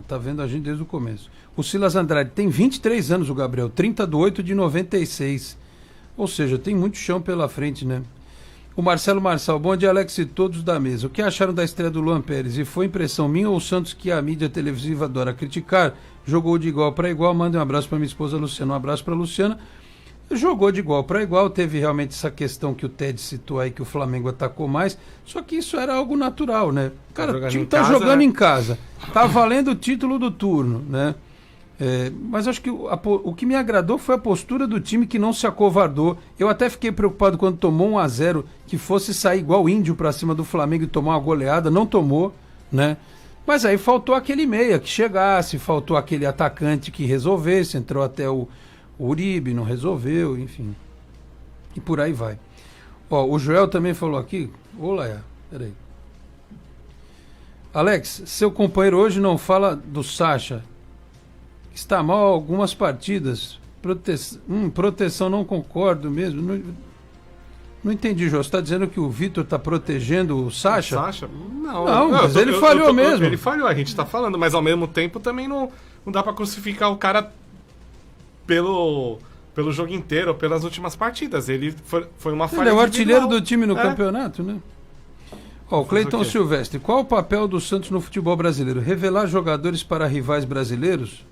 tá vendo a gente desde o começo. O Silas Andrade tem 23 anos, o Gabriel, 30/8/96. Ou seja, tem muito chão pela frente, né? O Marcelo Marçal, bom dia, Alex e todos da mesa. O que acharam da estreia do Luan Pérez? E foi impressão minha ou o Santos, que a mídia televisiva adora criticar, jogou de igual para igual? Manda um abraço para minha esposa Luciana. Um abraço para Luciana. Jogou de igual para igual. Teve realmente essa questão que o Ted citou aí, que o Flamengo atacou mais. Só que isso era algo natural, né? Cara, o time tá jogando em casa. Tá valendo o título do turno, né? Mas acho que o que me agradou foi a postura do time, que não se acovardou. Eu até fiquei preocupado quando tomou 1-0, que fosse sair igual o Índio pra cima do Flamengo e tomar uma goleada. Não tomou, né? Mas aí faltou aquele meia que chegasse, faltou aquele atacante que resolvesse. Entrou até o Uribe, não resolveu, enfim. E por aí vai. O Joel também falou aqui. Olá, peraí. Alex, seu companheiro hoje não fala do Sacha. Está mal algumas partidas. Proteção não concordo mesmo. Não entendi, João. Você está dizendo que o Vitor está protegendo o Sacha? Não, mas ele falhou mesmo. Ele falhou, a gente está falando, mas ao mesmo tempo também não dá para crucificar o cara pelo jogo inteiro, pelas últimas partidas. Ele foi uma falha. Ele é o artilheiro do time no campeonato, né? O Cleiton Silvestre, qual o papel do Santos no futebol brasileiro? Revelar jogadores para rivais brasileiros?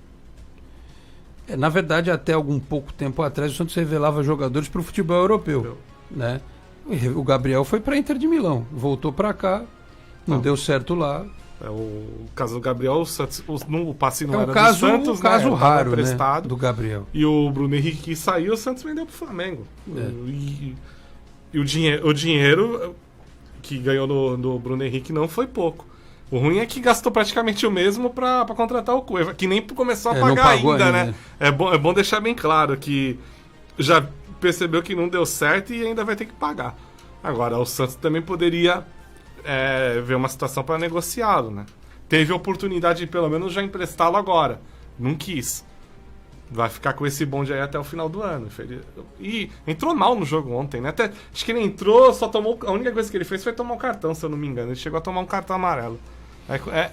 Na verdade, até algum pouco tempo atrás, o Santos revelava jogadores para o futebol europeu, né? O Gabriel foi para a Inter de Milão, voltou para cá, não deu certo lá. O caso do Gabriel, o passe não era do Santos, um caso raro, emprestado, né, do Gabriel. E o Bruno Henrique saiu, o Santos vendeu para o Flamengo. E o dinheiro que ganhou no Bruno Henrique não foi pouco. O ruim é que gastou praticamente o mesmo para contratar o Cueva, que nem começou a pagar ainda, né? É bom deixar bem claro que já percebeu que não deu certo e ainda vai ter que pagar. Agora, o Santos também poderia ver uma situação para negociá-lo, né? Teve a oportunidade de pelo menos já emprestá-lo agora. Não quis. Vai ficar com esse bonde aí até o final do ano. E entrou mal no jogo ontem, né? Acho que ele entrou, só tomou... A única coisa que ele fez foi tomar um cartão, se eu não me engano. Ele chegou a tomar um cartão amarelo.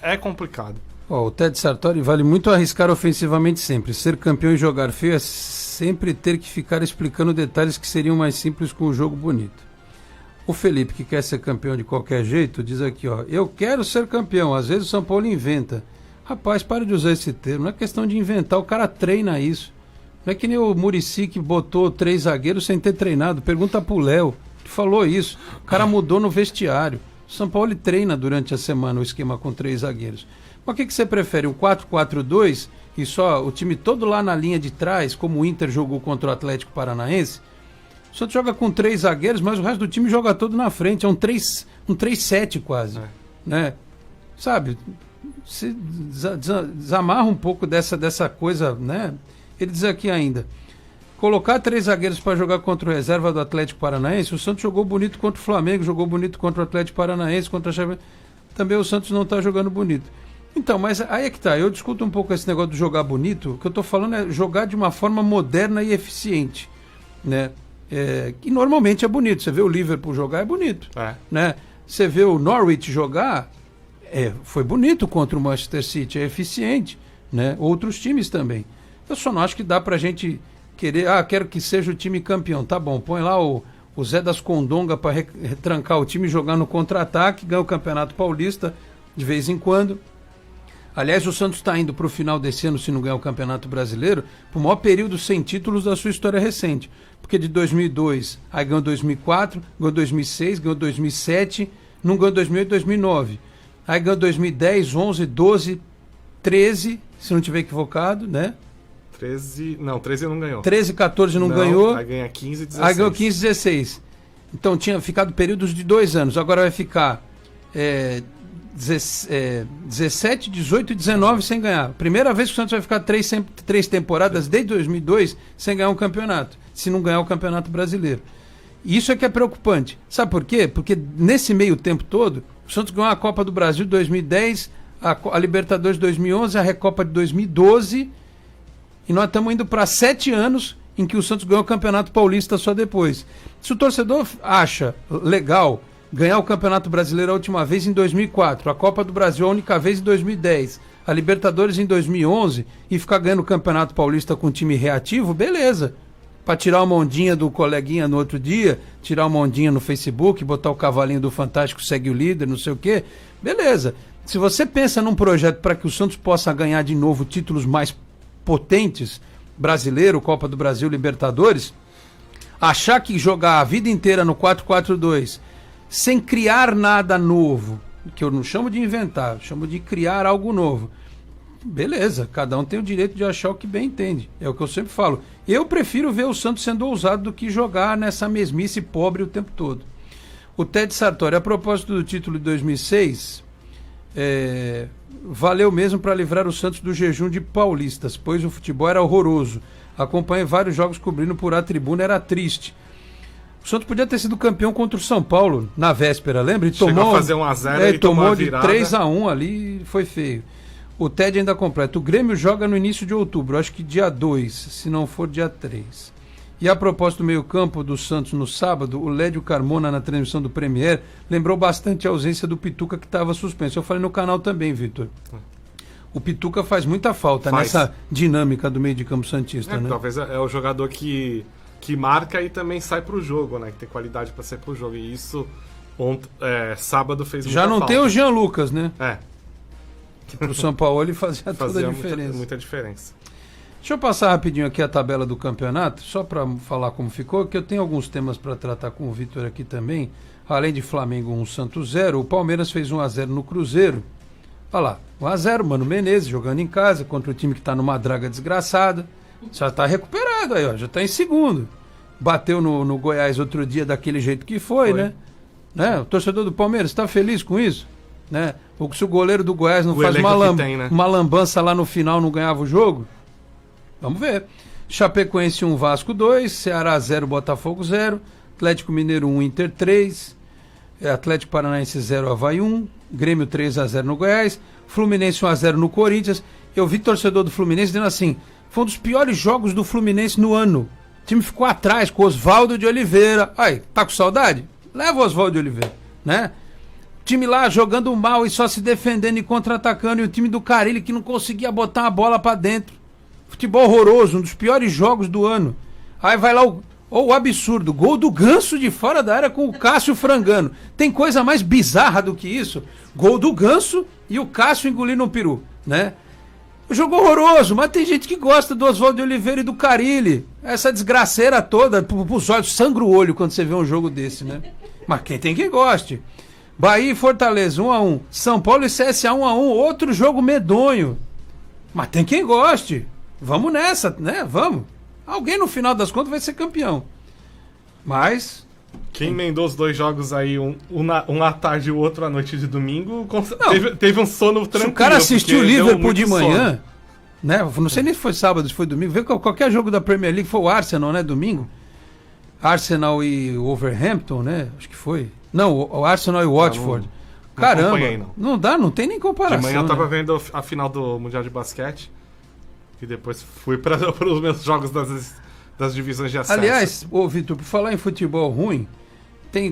É complicado. O Ted Sartori, vale muito arriscar ofensivamente sempre. Ser campeão e jogar feio é sempre ter que ficar explicando detalhes que seriam mais simples com o jogo bonito. O Felipe, que quer ser campeão de qualquer jeito, diz aqui, eu quero ser campeão. Às vezes o São Paulo inventa. Rapaz, para de usar esse termo. Não é questão de inventar, o cara treina isso. Não é que nem o Muricy que botou 3 zagueiros sem ter treinado. Pergunta pro Léo, que falou isso. O cara mudou no vestiário. O São Paulo treina durante a semana o esquema com 3 zagueiros. Mas o que você prefere? Um 4-4-2 e só o time todo lá na linha de trás, como o Inter jogou contra o Atlético Paranaense? O Santos joga com 3 zagueiros, mas o resto do time joga todo na frente. É um 3-7 quase. Né? Sabe? Se desamarra um pouco dessa coisa, né? Ele diz aqui ainda, colocar 3 zagueiros para jogar contra o reserva do Atlético Paranaense, o Santos jogou bonito contra o Flamengo, jogou bonito contra o Atlético Paranaense, contra a Chave... Também o Santos não está jogando bonito. Então, mas aí é que tá, eu discuto um pouco esse negócio de jogar bonito, o que eu estou falando é jogar de uma forma moderna e eficiente, né? Que normalmente é bonito, você vê o Liverpool jogar, é bonito, né? Você vê o Norwich jogar, foi bonito contra o Manchester City, é eficiente, né? Outros times também. Eu só não acho que dá pra gente querer, quero que seja o time campeão. Tá bom, põe lá o Zé das Condonga para retrancar o time, jogar no contra-ataque, ganha o Campeonato Paulista de vez em quando. Aliás, o Santos está indo para o final desse ano, se não ganhar o Campeonato Brasileiro, para o maior período sem títulos da sua história recente. Porque de 2002, aí ganhou 2004, ganhou 2006, ganhou 2007, não ganhou 2008 e 2009. Aí ganhou 2010, 11, 12, 13, se não estiver equivocado, né? 13 não ganhou. 13, 14 não ganhou. Aí ganha 15 e 16. Aí ganhou 15 e 16. Então tinha ficado períodos de 2 anos. Agora vai ficar 17, 18 e 19 sem ganhar. Primeira vez que o Santos vai ficar 3 temporadas desde 2002 sem ganhar um campeonato. Se não ganhar o Campeonato Brasileiro. Isso é que é preocupante. Sabe por quê? Porque nesse meio tempo todo, o Santos ganhou a Copa do Brasil de 2010, a Libertadores de 2011, a Recopa de 2012... E nós estamos indo para 7 anos em que o Santos ganhou o Campeonato Paulista só depois. Se o torcedor acha legal ganhar o Campeonato Brasileiro a última vez em 2004, a Copa do Brasil a única vez em 2010, a Libertadores em 2011 e ficar ganhando o Campeonato Paulista com um time reativo, beleza. Para tirar uma ondinha do coleguinha no outro dia, tirar uma ondinha no Facebook, botar o cavalinho do Fantástico, segue o líder, não sei o quê, beleza. Se você pensa num projeto para que o Santos possa ganhar de novo títulos mais potentes, Brasileiro, Copa do Brasil, Libertadores, achar que jogar a vida inteira no 4-4-2 sem criar nada novo, que eu não chamo de inventar, chamo de criar algo novo, beleza, cada um tem o direito de achar o que bem entende, é o que eu sempre falo. Eu prefiro ver o Santos sendo ousado do que jogar nessa mesmice pobre o tempo todo. O Ted Sartori, a propósito do título de 2006, valeu mesmo para livrar o Santos do jejum de paulistas, pois o futebol era horroroso. Acompanhei vários jogos cobrindo por a tribuna, era triste. O Santos podia ter sido campeão contra o São Paulo na véspera, lembra? E chegou a fazer 1-0 e tomou de 3-1 ali, foi feio. O Ted ainda completa. O Grêmio joga no início de outubro, acho que dia 2, se não for dia 3. E a propósito do meio-campo do Santos no sábado, o Lédio Carmona, na transmissão do Premier, lembrou bastante a ausência do Pituca, que estava suspenso. Eu falei no canal também, Vitor. O Pituca faz muita falta nessa dinâmica do meio de campo santista, né? Talvez é o jogador que marca e também sai pro jogo, né? Que tem qualidade para sair pro jogo. E isso sábado fez muita falta. Já não tem o Jean Lucas, né? Que pro São Paulo ele fazia toda a diferença. Muita diferença. Deixa eu passar rapidinho aqui a tabela do campeonato, só para falar como ficou, que eu tenho alguns temas para tratar com o Vitor aqui também. Além de Flamengo 1, Santos 0, o Palmeiras fez 1-0 no Cruzeiro. Olha lá, 1-0, Mano Menezes jogando em casa contra o time que está numa draga desgraçada. Já está recuperado aí, ó, já está em segundo. Bateu no Goiás outro dia daquele jeito que foi. Né? O torcedor do Palmeiras está feliz com isso? Né? Ou se o goleiro do Goiás não faz uma lambança lá no final, não ganhava o jogo? Vamos ver. Chapecoense 1, Vasco 2, Ceará 0, Botafogo 0, Atlético Mineiro 1, Inter 3, Atlético Paranaense 0, Avaí 1, Grêmio 3-0 no Goiás, Fluminense 1-0 no Corinthians. Eu vi torcedor do Fluminense dizendo assim, foi um dos piores jogos do Fluminense no ano. O time ficou atrás com Oswaldo de Oliveira. Aí, tá com saudade? Leva o Oswaldo de Oliveira, né? Time lá jogando mal e só se defendendo e contra-atacando, e o time do Carille que não conseguia botar a bola pra dentro. Futebol horroroso, um dos piores jogos do ano. Aí vai lá o absurdo, gol do Ganso de fora da área com o Cássio frangando. Tem coisa mais bizarra do que isso? Gol do Ganso e o Cássio engolindo um peru, né? Jogo horroroso, mas tem gente que gosta do Oswaldo de Oliveira e do Carille. Essa desgraceira toda, pros olhos, sangra o olho quando você vê um jogo desse, né? Mas tem quem goste. Bahia e Fortaleza, 1-1. São Paulo e CSA, 1-1. Outro jogo medonho. Mas tem quem goste. Vamos nessa, né? Vamos. Alguém no final das contas vai ser campeão. Mas... Quem emendou os 2 jogos aí, um à tarde e o outro à noite de domingo, teve um sono tranquilo. Se o cara assistiu o Liverpool de manhã, né? Não sei nem se foi sábado, se foi domingo. Vê qualquer jogo da Premier League, foi o Arsenal, né? Domingo. Arsenal e Wolverhampton, né? Acho que foi. Não, o Arsenal e Watford. Caramba, não dá, não tem nem comparação. De manhã eu tava vendo a final do Mundial de Basquete e depois fui para os meus jogos das divisões de acesso. Aliás, Vitor, por falar em futebol ruim,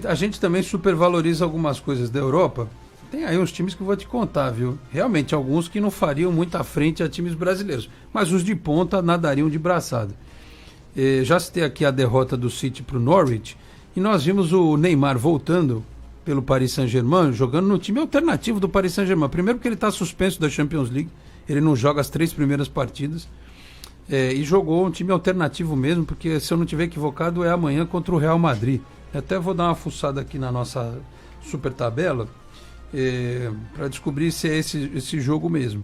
a gente também supervaloriza algumas coisas da Europa. Tem aí uns times que eu vou te contar, viu? Realmente, alguns que não fariam muita frente a times brasileiros. Mas os de ponta nadariam de braçada. Já citei aqui a derrota do City para o Norwich. E nós vimos o Neymar voltando pelo Paris Saint-Germain, jogando no time alternativo do Paris Saint-Germain. Primeiro porque ele está suspenso da Champions League. Ele não joga as 3 primeiras partidas. E jogou um time alternativo mesmo, porque se eu não estiver equivocado é amanhã contra o Real Madrid. Até vou dar uma fuçada aqui na nossa super tabela para descobrir se é esse jogo mesmo.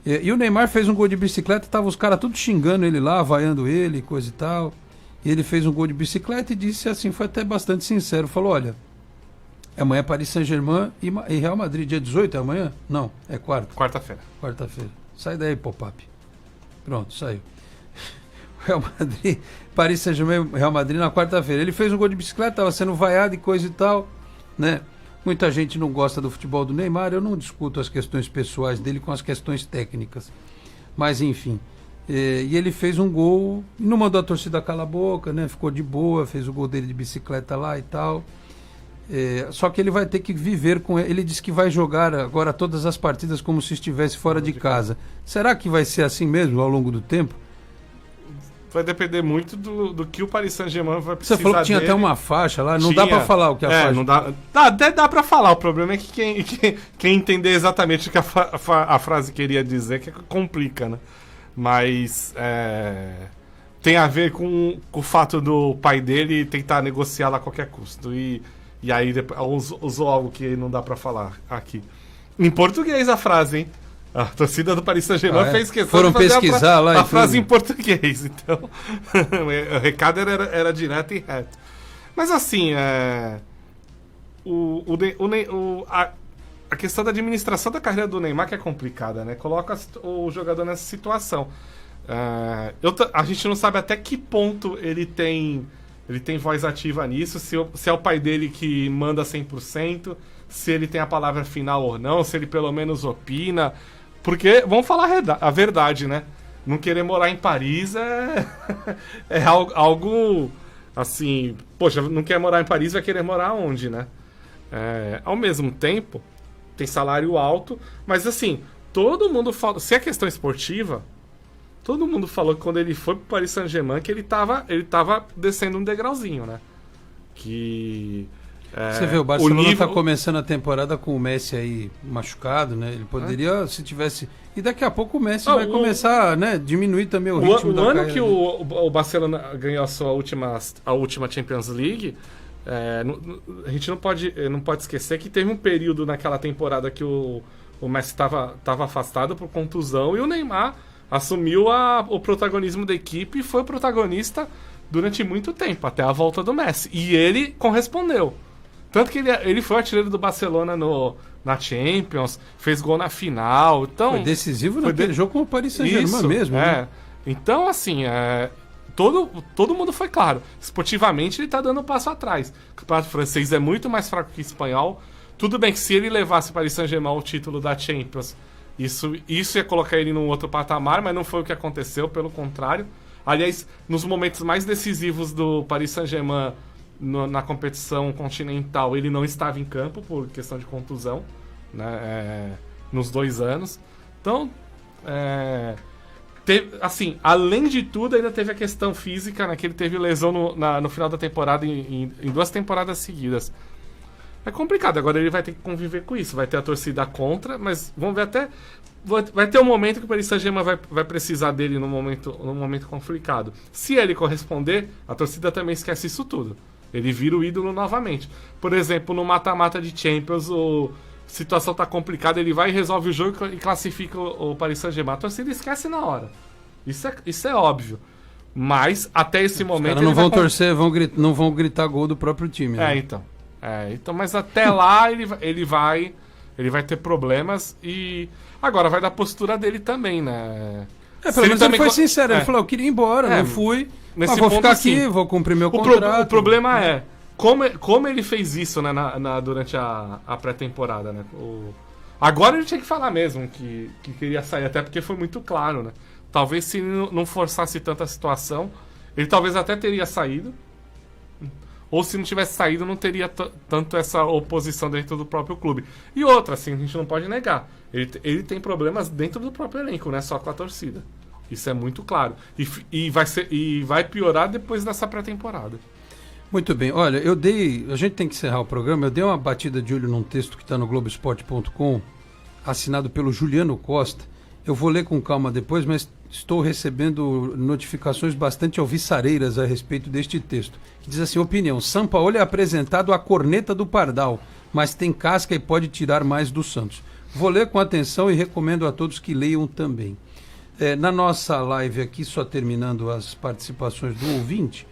E o Neymar fez um gol de bicicleta, estavam os caras tudo xingando ele lá, vaiando ele, coisa e tal. E ele fez um gol de bicicleta e disse assim, foi até bastante sincero, falou, olha, amanhã é Paris Saint-Germain e Real Madrid, dia 18 é amanhã? Não, é quarta-feira. Quarta-feira. Sai daí, pop-up. Pronto, saiu. Real Madrid, Paris Saint-Germain, Real Madrid na quarta-feira. Ele fez um gol de bicicleta, estava sendo vaiado e coisa e tal, né? Muita gente não gosta do futebol do Neymar, eu não discuto as questões pessoais dele com as questões técnicas. Mas, enfim. E ele fez um gol, não mandou a torcida calar a boca, né? Ficou de boa, fez o gol dele de bicicleta lá e tal. Só que ele vai ter que viver com ele. Ele disse que vai jogar agora todas as partidas como se estivesse fora de casa. Será que vai ser assim mesmo ao longo do tempo? Vai depender muito do que o Paris Saint-Germain vai precisar. Você falou que tinha até uma faixa lá, não dá pra falar o que é a faixa. Não dá, até dá pra falar, o problema é que quem entender exatamente o que a frase queria dizer que complica, né? Mas tem a ver com o fato do pai dele tentar negociar lá a qualquer custo. E aí usou algo que não dá pra falar aqui. Em português a frase, hein? A torcida do Paris Saint-Germain fez questão Foram de fazer pesquisar lá a frase em português. Então, o recado era direto e reto. Mas assim, a questão da administração da carreira do Neymar que é complicada, né? Coloca o jogador nessa situação. A gente não sabe até que ponto ele tem voz ativa nisso, se é o pai dele que manda 100%, se ele tem a palavra final ou não, se ele pelo menos opina. Porque, vamos falar a verdade, né? Não querer morar em Paris é algo assim... Poxa, não quer morar em Paris, vai querer morar onde, né? Ao mesmo tempo, tem salário alto, mas assim, todo mundo fala... Se é questão esportiva, todo mundo falou que quando ele foi pro Paris Saint-Germain que ele tava descendo um degrauzinho, né? Que... Você vê, o Barcelona está começando a temporada com o Messi aí machucado, né? Ele poderia, se tivesse... E daqui a pouco o Messi vai começar, né? Diminuir também o ritmo da carreira. O ano que o Barcelona ganhou a última Champions League, a gente não pode esquecer que teve um período naquela temporada que o Messi estava afastado por contusão e o Neymar assumiu o protagonismo da equipe e foi o protagonista durante muito tempo, até a volta do Messi. E ele correspondeu. Tanto que ele foi artilheiro do Barcelona na Champions, fez gol na final. Então, foi decisivo naquele jogo com o Paris Saint-Germain mesmo. Né? Então, assim, todo mundo foi claro. Esportivamente, ele está dando um passo atrás. O campeonato francês é muito mais fraco que o espanhol. Tudo bem que se ele levasse o Paris Saint-Germain ao título da Champions, isso ia colocar ele num outro patamar, mas não foi o que aconteceu, pelo contrário. Aliás, nos momentos mais decisivos do Paris Saint-Germain na competição continental, ele não estava em campo por questão de contusão, né, nos 2 anos. Então, assim, além de tudo, ainda teve a questão física, né, que ele teve lesão no final da temporada, em 2 temporadas seguidas. É complicado. Agora ele vai ter que conviver com isso. Vai ter a torcida contra, mas vamos ver até... Vai ter um momento que o Paris Saint-Germain vai precisar dele num momento complicado. Se ele corresponder, a torcida também esquece isso tudo. Ele vira o ídolo novamente. Por exemplo, no mata-mata de Champions, a situação tá complicada, ele vai e resolve o jogo e classifica o Paris Saint-Germain. A torcida esquece na hora. Isso é óbvio. Mas, até esse momento... Os caras não vão torcer, não vão gritar gol do próprio time. Né? Então, mas até lá ele vai ter problemas e... Agora, vai da postura dele também, né? Pelo menos ele foi sincero, ele falou, eu queria ir embora, não fui, mas vou ficar aqui, vou cumprir meu contrato. O problema é, como ele fez isso, né, durante a pré-temporada, né? Agora ele tinha que falar mesmo que queria sair, até porque foi muito claro, né? Talvez se ele não forçasse tanta situação, ele talvez até teria saído, ou se não tivesse saído, não teria tanto essa oposição dentro do próprio clube. E outra, assim, a gente não pode negar. Ele tem problemas dentro do próprio elenco, não é só com a torcida. Isso é muito claro. E vai piorar depois dessa pré-temporada. Muito bem. Olha, a gente tem que encerrar o programa. Eu dei uma batida de olho num texto que está no Globoesporte.com, assinado pelo Juliano Costa. Eu vou ler com calma depois, mas estou recebendo notificações bastante alvissareiras a respeito deste texto. Que diz assim, opinião, Sampaoli é apresentado a corneta do Pardal, mas tem casca e pode tirar mais do Santos. Vou ler com atenção e recomendo a todos que leiam também. Na nossa live aqui, só terminando as participações do ouvinte,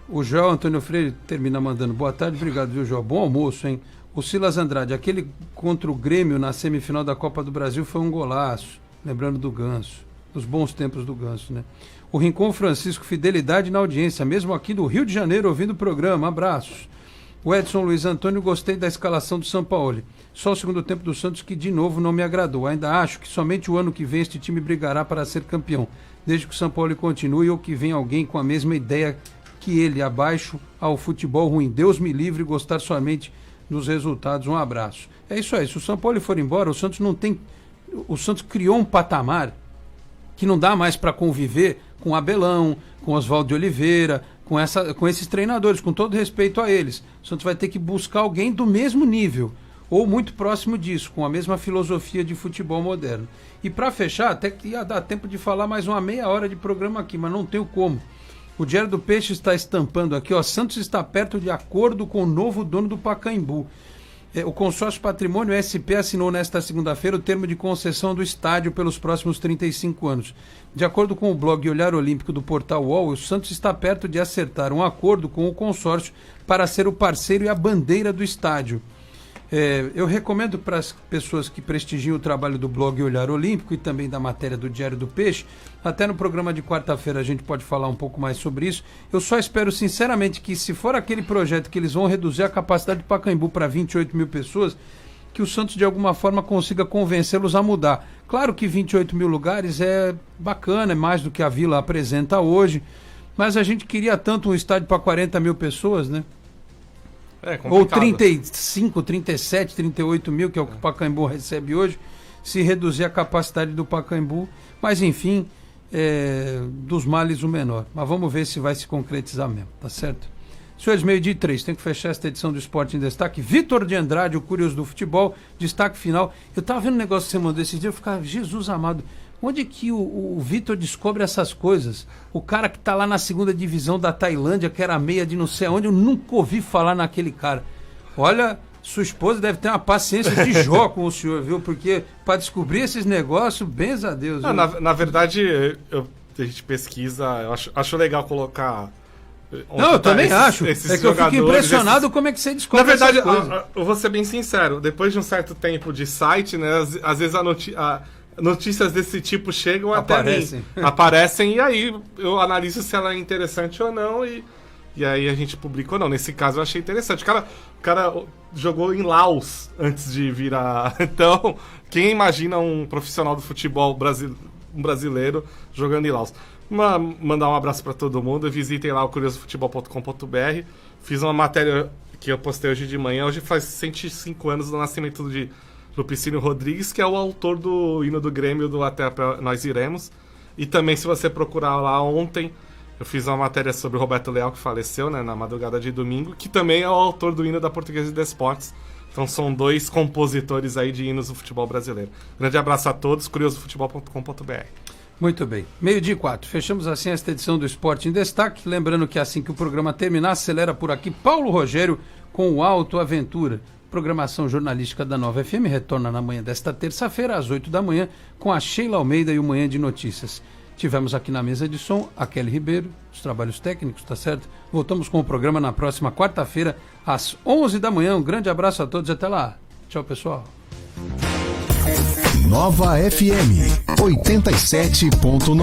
o João Antônio Freire termina mandando boa tarde, obrigado, viu, João? Bom almoço, hein? O Silas Andrade, aquele contra o Grêmio na semifinal da Copa do Brasil foi um golaço, lembrando do Ganso, dos bons tempos do Ganso, né? O Rincon Francisco, fidelidade na audiência, mesmo aqui do Rio de Janeiro, ouvindo o programa, abraços. O Edson Luiz Antônio, gostei da escalação do Sampaoli. Só o segundo tempo do Santos que de novo não me agradou. Ainda acho que somente o ano que vem este time brigará para ser campeão, desde que o Sampaoli continue ou que venha alguém com a mesma ideia que ele, abaixo ao futebol ruim. Deus me livre gostar somente dos resultados. Um abraço. É isso aí. Se o Sampaoli for embora, o Santos não tem... O Santos criou um patamar que não dá mais para conviver com Abelão, com Oswaldo de Oliveira, com esses treinadores, com todo respeito a eles. O Santos vai ter que buscar alguém do mesmo nível, ou muito próximo disso, com a mesma filosofia de futebol moderno. E para fechar, até que ia dar tempo de falar mais uma meia hora de programa aqui, mas não tenho como. O Diário do Peixe está estampando aqui, ó, Santos está perto de acordo com o novo dono do Pacaembu. O consórcio Patrimônio SP assinou nesta segunda-feira o termo de concessão do estádio pelos próximos 35 anos. De acordo com o blog Olhar Olímpico do portal UOL, o Santos está perto de acertar um acordo com o consórcio para ser o parceiro e a bandeira do estádio. Eu recomendo para as pessoas que prestigiam o trabalho do blog Olhar Olímpico e também da matéria do Diário do Peixe, até no programa de quarta-feira a gente pode falar um pouco mais sobre isso. Eu só espero sinceramente que, se for aquele projeto que eles vão reduzir a capacidade do Pacaembu para 28 mil pessoas, que o Santos de alguma forma consiga convencê-los a mudar. Claro que 28 mil lugares é bacana, é mais do que a Vila apresenta hoje, mas a gente queria tanto um estádio para 40 mil pessoas, né? Ou 35, 37, 38 mil, que é o que o Pacaembu recebe hoje, se reduzir a capacidade do Pacaembu. Mas, enfim, dos males o menor. Mas vamos ver se vai se concretizar mesmo, tá certo? Senhores, 12:03, tem que fechar esta edição do Esporte em Destaque. Vitor de Andrade, o curioso do futebol, destaque final. Eu tava vendo um negócio que você mandou esse dia, eu ficava, Jesus amado, onde é que o Vitor descobre essas coisas? O cara que tá lá na segunda divisão da Tailândia, que era meia de não sei aonde, eu nunca ouvi falar naquele cara. Olha, sua esposa deve ter uma paciência de Jó com o senhor, viu? Porque para descobrir esses negócios, benza a Deus. Não, na verdade, a gente pesquisa, eu acho legal colocar... Não, eu também acho. É que eu fico impressionado como é que você descobre. Na verdade, eu vou ser bem sincero, depois de um certo tempo de site, né, às vezes notícias desse tipo chegam até mim. Aparecem e aí eu analiso se ela é interessante ou não e aí a gente publica ou não. Nesse caso eu achei interessante. O cara jogou em Laos antes de vir a... Então, quem imagina um profissional do futebol um brasileiro jogando em Laos? Mandar um abraço para todo mundo. Visitem lá o curiosofutebol.com.br. Fiz uma matéria que eu postei hoje de manhã. Hoje faz 105 anos do nascimento de Lupicínio Rodrigues, que é o autor do hino do Grêmio do Até Nós Iremos. E também, se você procurar lá, ontem Eu fiz uma matéria sobre o Roberto Leal, que faleceu, né, na madrugada de domingo, que também é o autor do hino da Portuguesa de Esportes. Então são 2 compositores aí de hinos do futebol brasileiro. Grande abraço a todos, curiosofutebol.com.br. Muito bem, 12:04. Fechamos assim esta edição do Esporte em Destaque. Lembrando que assim que o programa terminar, acelera por aqui Paulo Rogério com o Auto Aventura. Programação jornalística da Nova FM retorna na manhã desta terça-feira, às 8 da manhã, com a Sheila Almeida e o Manhã de Notícias. Tivemos aqui na mesa de som a Kelly Ribeiro, os trabalhos técnicos, tá certo? Voltamos com o programa na próxima quarta-feira, às 11 da manhã. Um grande abraço a todos e até lá. Tchau, pessoal. Nova FM 87.9.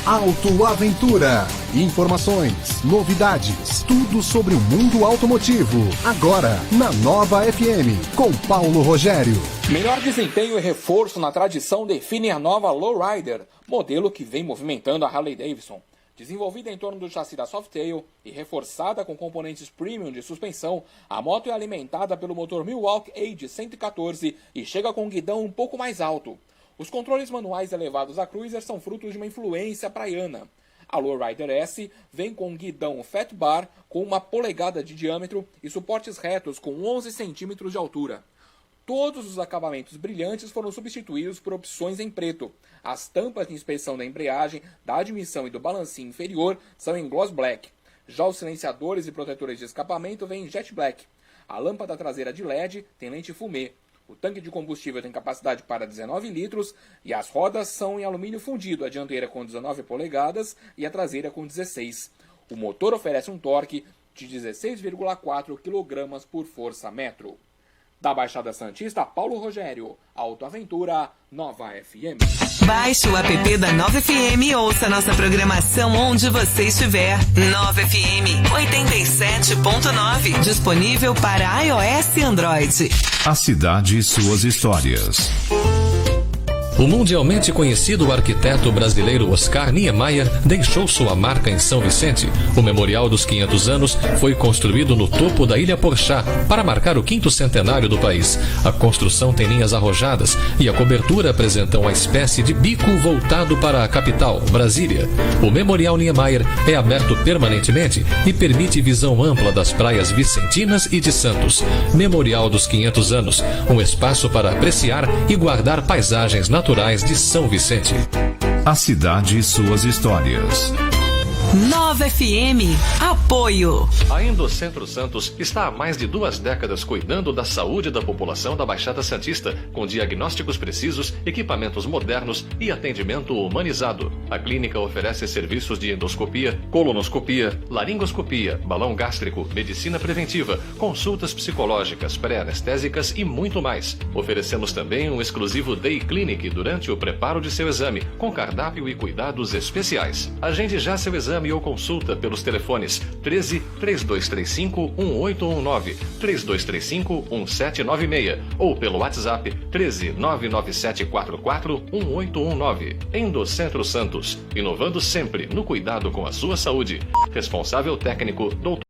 Auto Aventura. Informações, novidades, tudo sobre o mundo automotivo. Agora, na Nova FM, com Paulo Rogério. Melhor desempenho e reforço na tradição definem a nova Lowrider, modelo que vem movimentando a Harley-Davidson. Desenvolvida em torno do chassi da Softail e reforçada com componentes premium de suspensão, a moto é alimentada pelo motor Milwaukee Age 114 e chega com um guidão um pouco mais alto. Os controles manuais elevados à Cruiser são frutos de uma influência praiana. A Lowrider S vem com um guidão Fat Bar com 1 polegada de diâmetro e suportes retos com 11 centímetros de altura. Todos os acabamentos brilhantes foram substituídos por opções em preto. As tampas de inspeção da embreagem, da admissão e do balancinho inferior são em gloss black. Já os silenciadores e protetores de escapamento vêm em jet black. A lâmpada traseira de LED tem lente fumê. O tanque de combustível tem capacidade para 19 litros e as rodas são em alumínio fundido, a dianteira com 19 polegadas e a traseira com 16. O motor oferece um torque de 16,4 kg por força-metro. Da Baixada Santista, Paulo Rogério. Auto Aventura, Nova FM. Baixe o app da Nova FM e ouça nossa programação onde você estiver. Nova FM 87.9. Disponível para iOS e Android. A cidade e suas histórias. O mundialmente conhecido arquiteto brasileiro Oscar Niemeyer deixou sua marca em São Vicente. O Memorial dos 500 anos foi construído no topo da Ilha Porchá para marcar o 5º centenário do país. A construção tem linhas arrojadas e a cobertura apresenta uma espécie de bico voltado para a capital, Brasília. O Memorial Niemeyer é aberto permanentemente e permite visão ampla das praias vicentinas e de Santos. Memorial dos 500 anos, um espaço para apreciar e guardar paisagens naturais de São Vicente. A cidade e suas histórias. Nova FM. Apoio. A Endocentro Santos está há mais de 2 décadas cuidando da saúde da população da Baixada Santista, com diagnósticos precisos, equipamentos modernos e atendimento humanizado. A clínica oferece serviços de endoscopia, colonoscopia, laringoscopia, balão gástrico, medicina preventiva, consultas psicológicas, pré-anestésicas e muito mais. Oferecemos também um exclusivo Day Clinic durante o preparo de seu exame, com cardápio e cuidados especiais. Agende já seu exame ou consulta pelos telefones 13 3235 1819, 3235 1796 ou pelo WhatsApp 13 99744 1819. Endocentro Santos, inovando sempre no cuidado com a sua saúde. Responsável técnico, Dr.